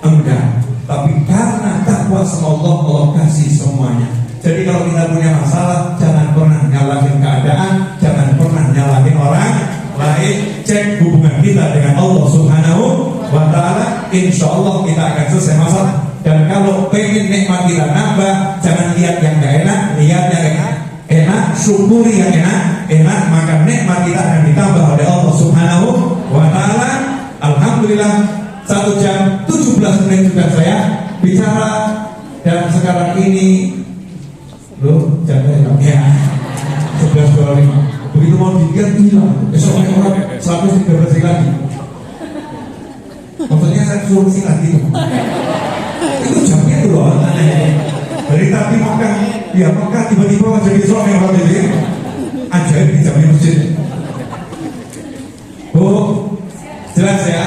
Enggak. Tapi karena takwa sama Allah, Allah kasih semuanya. Jadi kalau kita punya masalah, jangan pernah nyalahin keadaan, jangan pernah nyalahin orang lain. Cek hubungan kita dengan Allah subhanahu wa ta'ala. insya Allah kita akan selesai masalah. Dan kalau pengen nikmat kita nambah, jangan lihat yang gak enak, lihat yang enak, syukuri yang enak, maka nikmat kita akan ditambah oleh Allah Subhanahu wa Ta'ala. Alhamdulillah 1 jam 17 menit sudah saya bicara, dan sekarang ini loh jangan ya 11.25 begitu mau dilihat hilang, besoknya orang 113 lagi. Maksudnya saya suruh silat gitu. Itu jamnya itu loh. Dari tadi Mekah, ya Mekah tiba-tiba jadi Islam yang waktu itu ajaib di jamnya masjid. Bu, jelas ya?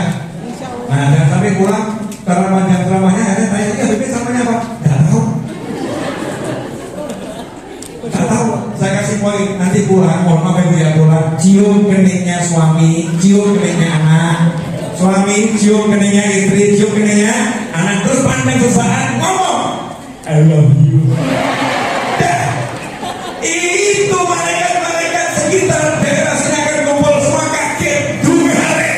Nah, jangan sampai pulang karena panjang ceramahnya, ada tanya, ya Bibi samanya apa? Gak tahu. Gak tahu. Saya kasih poin, nanti pulang, mohon maaf Ibu ya, pulang cium keningnya suami, cium keningnya anak. Suami cium keningnya istri, cium keningnya anak, terus pandang sesaat ngomong I love you. Dan itu malaikat-malaikat sekitar daerah sini akan kumpul semua kaget hari.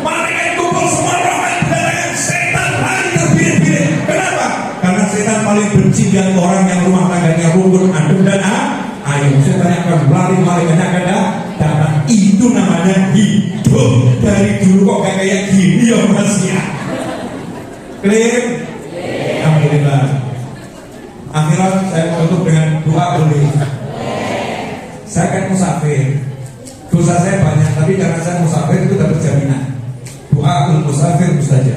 Malaikat kumpul semua, rahmat kedatangan, setan lari terbirit-birit. Kenapa? Karena setan paling benci dengan orang yang rumah tangganya rukun, adem dan ayam. Setan yang akan lari, malaikatnya akan datang. Itu namanya hidup. Dari dulu kok kayak gini ya Mas ya. Clear? Alhamdulillah. Akhirat saya tutup dengan doa boleh. Saya kan musafir. Dosa saya banyak, tapi karena saya musafir itu dapat jaminan. Doa musafir saja.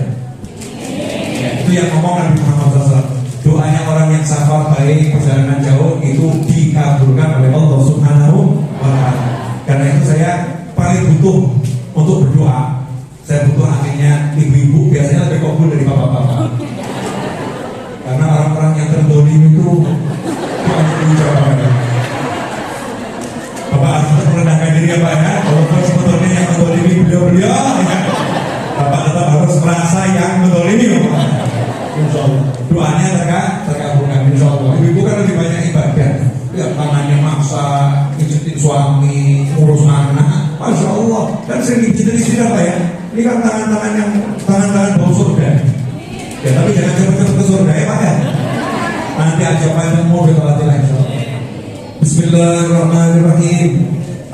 Ya, itu yang ngomong Nabi Muhammad SAW. Doanya orang yang safar baik, perjalanan jauh itu dikabulkan oleh Allah Subhanahu wa Ta'ala. Karena itu saya paling butuh untuk berdoa. Saya butuh akhirnya ibu-ibu biasanya lebih kabul dari bapak-bapak. Karena orang-orang yang terdolim itu banyak diucapkan. Bapak harus merendahkan diri ya Pak ya. Walaupun sebetulnya yang mendolimi beliau-beliau ya. Bapak tetap harus merasa yang mendolimi Bapak. Insya Allah doanya terkabulkan Insya Allah. Ibu kan lebih banyak ibadah. Ya tangannya maksa, ngijitin suami, ngurus anak, Masya Allah. Dan sering ngijitin istri apa ya? Ini kan tangan-tangan bau surga. Ya tapi jangan cepet-cepet ke surga ya Pak ya. Nanti aja Pak yang mau berlatih insya Allah. Bismillahirrahmanirrahim.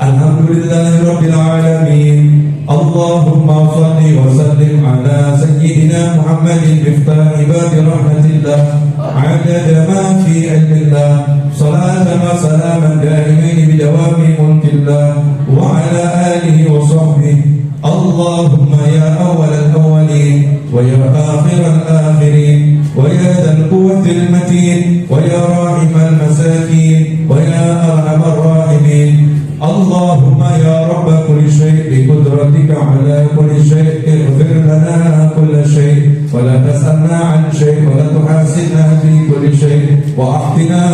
Alhamdulillahirabbil alamin. Allahumma shalli wa sallim ala sayyidina Muhammadin miftah ibadi rahmatillah. Adada ma fi ilmillah. Salatan wa salaman daimain bidawami mulkillah. Wa ala alihi wa sahbihi. Allahumma ya awwal al-awwalin wa ya akhir al-akhirin wa ya dhal quwwatil matin wa ya rahim al-masakin wa ya arhamar rahimin. Allahumma ya rabb kulli syai' bi qudratika ala kulli syai' ighfir lana kull syai' wa la tas'alna 'an syai' wa la tuhasibna fi kulli syai' wa ahtina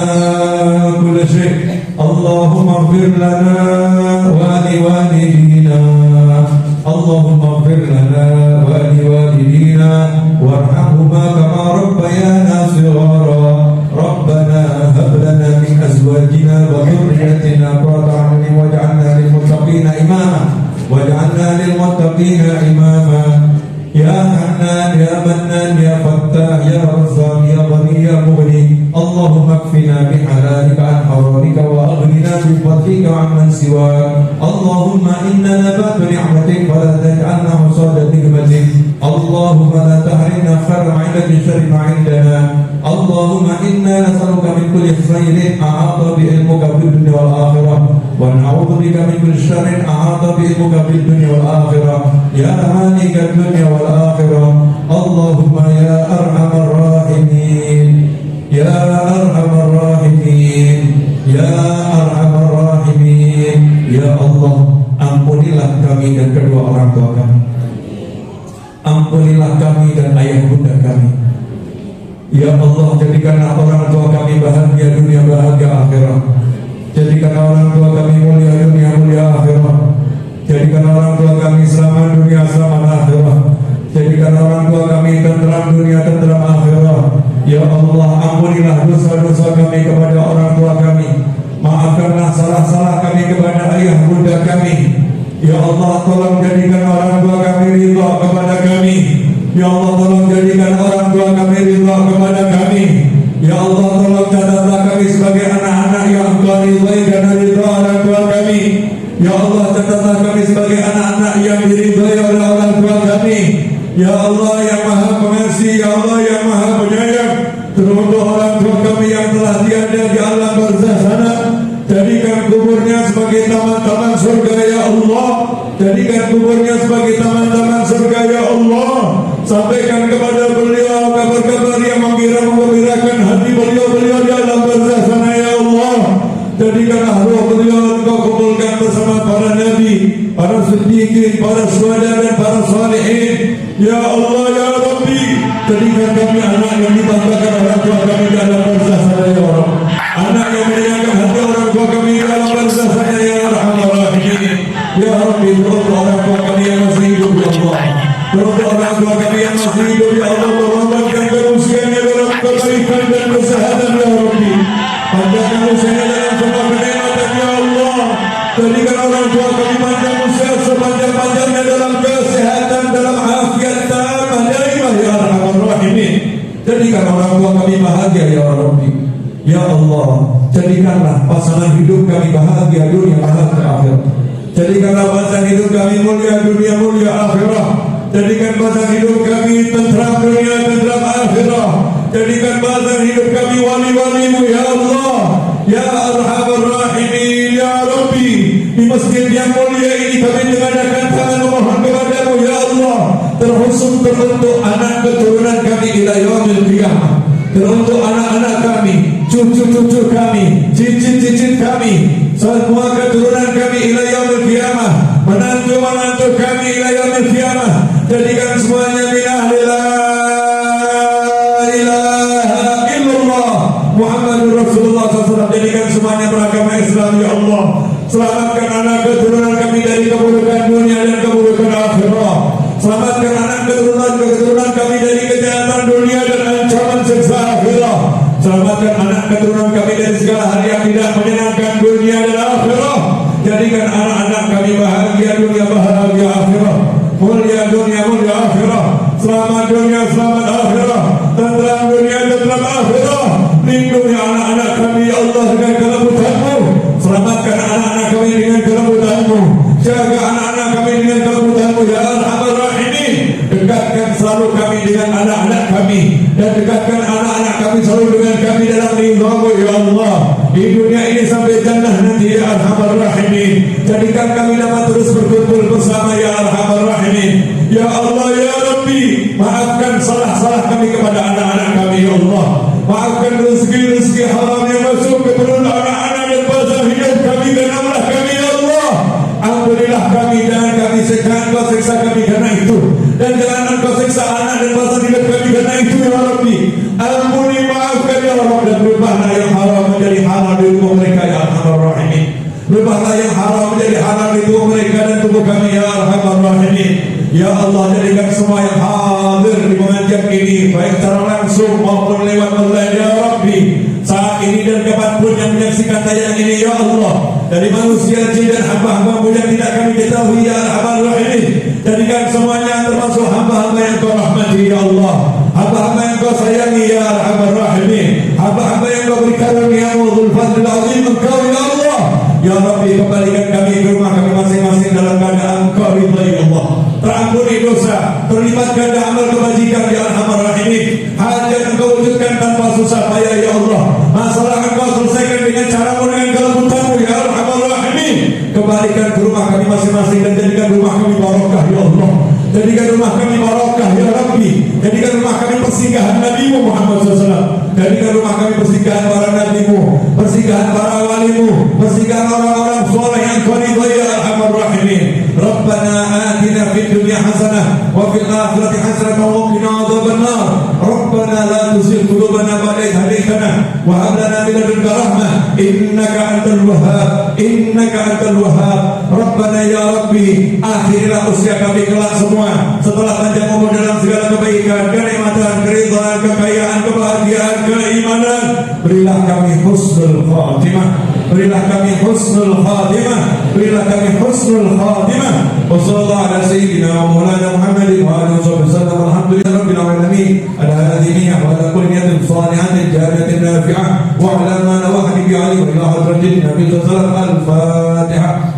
kull syai'. Allahumma ighfir lana wa li walidina. Allahumma ighfir lana wa li walidina warhamhuma kama rabbayana shighara. Rabbana hab lana min azwajina wa dhurriyyatina qurrata a'yun waj'alna lil muttaqina imama. Ya Hannan ya Mannan ya Fattah ya Razzaq ya Ghani ya Mughni. Allahumma kfina bihalalika an haramika wa aghnina bi fadlika amman siwak. Allahumma inna nabatu ni'matik wa la taj'alna husada nikmatik. Allahumma la tahrimna khaira ma 'indaka sharri ma 'indana. Allahumma inna nas'aluka min kulli khairin a'ata bi ilmuka fid dunya wal akhirah wa na'udzu bika min kulli sharrin a'ata bi ilmuka fid dunya wal akhirah. Ya malika dunya wal akhirah. Allahumma ya arhamar rahimin. Ya arhamar rahimin. Ya arhamar rahimin. Ya Allah, ampunilah kami dan kedua orang tua kami. Ampunilah kami dan ayah bunda kami. Ya Allah, jadikanlah orang tua kami bahagia dunia, bahagia akhirat. Jadikanlah orang tua kami mulia dunia, mulia akhirat. Jadikanlah orang tua kami selamat dunia, selamat akhirat. Jadikanlah orang tua kami tenteram dunia, tenteram akhirat. Ya Allah, ampunilah dosa-dosa kami kepada orang tua kami. Maafkanlah salah-salah kami kepada ayah bunda kami. Ya Allah, tolong jadikan orang tua kami ridha kepada kami. Ya Allah tolong jadikan orang tua kami ridha kepada kami. Ya Allah tolong catatlah kami sebagai anak-anak yang Engkau ridhai karena ridha orang tua kami. Ya Allah catatlah kami sebagai anak-anak yang diridhai oleh orang tua kami. Ya Allah yang Maha Pengasih, Ya Allah yang Maha Penyayang, teruntuk orang tua kami yang telah tiada di alam barzah sana, jadikan kuburnya sebagai taman-taman surga ya Allah. Jadikan kuburnya sebagai taman-taman surga ya Allah. Sampaikan kepada beliau kabar-kabar yang menggembirakan hati beliau di alam barzah sana ya Allah. Jadikanlah roh beliau Engkau kumpulkan bersama para nabi, para siddiqin, para syuhada dan para salihin. Ya Allah ya Rabbi, jadikan kami anak yang dibanggakan orang tua kami di alam barzah sana ya Allah. Anak yang menyenangkan hati orang tua kami di alam barzah sana ya Arhamar Rahimin. Ya Rabbi, untuk orang tua kami yang masih hidup ya Allah, untuk orang tua kami yang masih hidup ya Allah, mengorbankan keusianya dalam kebaikan dan kesehatan ya Rabbi. Panjangkan usianya dalam semua kenikmatan ya Allah. Jadikan orang tua kami panjang usia sepanjang-panjangnya dalam kesehatan, dalam afiat tamah daimah ya Arhamar Rahimin. Jadikan orang tua kami bahagia ya Rabbi. Ya Allah, jadikanlah pasangan hidup kami bahagia dunia bahagia akhirat. Jadikanlah pasangan hidup kami mulia dunia mulia akhirat. Jadikan pasangan hidup kami tentram dunia tentram akhirat. Jadikan pasangan hidup kami wali-walimu ya Allah. Ya Arhamar Rahimin ya Rabbi. Di masjid yang mulia ini kami mengadakan tangan memohon kepadamu ya Allah. Teruntuk anak keturunan kami ila yaumil qiyamah. Teruntuk anak-anak kami, cucu-cucu kami, cicit-cicit kami, semua keturunan kami ila yaumil qiyamah, menantu-menantu kami ila yaumil qiyamah. Jadikan semuanya min ahli la ilaha illallah Muhammadur Rasulullah SAW. Jadikan semuanya beragama Islam ya Allah. Selamatkan anak keturunan kami dari keburukan dunia dan keburukan akhirat. Selamatkan anak keturunan kami dari kejahatan dunia dan ancaman siksa akhirat. Selamatkan anak keturunan kami dari segala hal yang tidak menyenangkan dunia dan akhirat. Jadikan anak-anak kami bahagia dunia bahagia akhirat. Mulia dunia mulia akhirat. Selamat dunia selamat akhirat. Tentram dunia tentram akhirat. Lindungi anak-anak kami ya Allah dengan kelembutan-Mu. Selamatkan anak-anak kami dengan kelembutan-Mu. Jaga anak-anak kami dengan kelembutan-Mu ya Arhamar Rahimin. Dekatkan selalu kami dengan anak-anak kami, dan dekatkan anak-anak kami selalu dengan kami dalam ridha-Mu ya Allah. Di dunia ini sampai jannah nanti ya Arhamar Rahimin. Jadikan kami dapat terus berkumpul bersama ya Arhamar Rahimin. Ya Allah ya Rabbi, maafkan salah-salah kami kepada anak-anak kami ya Allah. Maafkan rezeki-rezeki haram yang masuk ke perut anak-anak dan pasal hidup kami dan amlah kami ya Allah. Ampunilah kami, jangan kami siksa kami karena itu, dan jangan Engkau siksa anak dan pasal hidup kami karena itu ya Rabbi. Ampuni, maafkan ya Allah, dan berubahlah yang haram menjadi halal di tubuh mereka ya Arhamar Rahimin. Berubahlah yang haram menjadi halal di tubuh mereka dan tubuh kami ya Arhamar Rahimin. Ya Allah, jadikan semua yang hadir di pengajian ini, baik secara langsung maupun lewat online ya Rabbi, saat ini dan kapanpun yang menyaksikan tayangan ini ya Allah, dari manusia, jin dan hamba-hamba-Mu yang tidak kami ketahui ya Arhamar Rahimin. Jadikan semuanya termasuk hamba-hamba yang Kau rahmati ya Allah, hamba-hamba yang Kau sayangi ya Arhamar Rahimin, hamba-hamba yang Kau beri karunia-Mu dzul fadlil azim Engkau ya Allah. Ya Rabbi, kembalikan kami ke rumah kami masing-masing dalam keadaan Engkau ridha ya Allah. Terampuni dosa, terlibat ganda amal kebajikan ya Arhamar Rahimin. Hajat Engkau wujudkan tanpa susah payah ya Allah. Masalah Engkau selesaikan dengan cara-Mu, dengan kelembutan-Mu ya Arhamar Rahimin. Kembalikan ke rumah kami masing-masing dan jadikan rumah kami barokah ya Allah. Jadikan rumah kami barokah ya Rabbi. Jadikan rumah kami persinggahan Nabi-Mu Muhammad SAW. Jadikan rumah kami persinggahan para Nabi-Mu, persinggahan para wali-Mu, persinggahan orang-orang soleh yang Kau ridhai ya Arhamar Rahimin. Rabbana atina fid dunya hasanah wa fil akhirati hasanah wa qina adzabannar. Rabbana la tuzigh qulubana ba'da idh hadaytana wa hab lana min ladunka rahmah innaka antal wahhab Rabbana ya Rabbi, akhirilah usia kami kelak semua setelah panjang umur dalam segala kebaikan, kenikmatan, keridhaan, kekayaan, kebahagiaan, keimanan. Berilah kami husnul khatimah. berilah kami husnul khatimah, berilah kami husnul khatimah. Wassallallahu ala sayyidina wa maulana Muhammadin wa alihi wasallam. Alhamdulillahi rabbil alamin. Ala hadhihi wa ala kulli niyatin salihatin jariyatin nafi'ah wa ala ma nawahani bi ali wa ila hadratin nabi sallallahu alaihi wasallam. Al-Fatihah.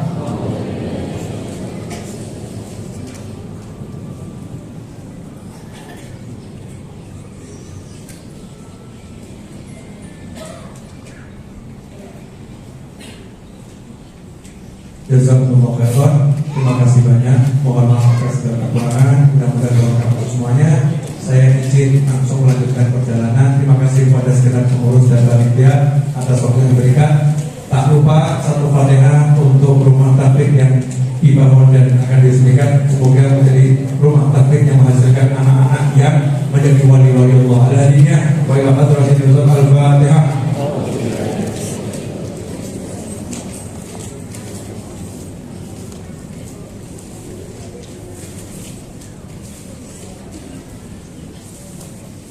Jazakumullah khairan. Terima kasih banyak. Mohon maaf atas segala kekurangan. Mudah-mudahan bermanfaat semuanya. Saya izin langsung melanjutkan perjalanan. Terima kasih kepada segenap pengurus dan panitia atas waktu yang diberikan. Tak lupa satu Fatihah untuk rumah tablik yang dibangun dan akan diresmikan. Semoga menjadi rumah tablik yang menghasilkan anak-anak yang menjadi wali-wali Allah. Al-Hadiyah wa ila hadratin Al-Fatihah.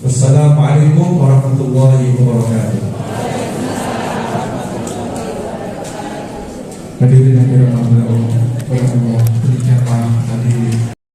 Wassalamualaikum warahmatullahi wabarakatuh. Hadirin yang dirahmati Allah.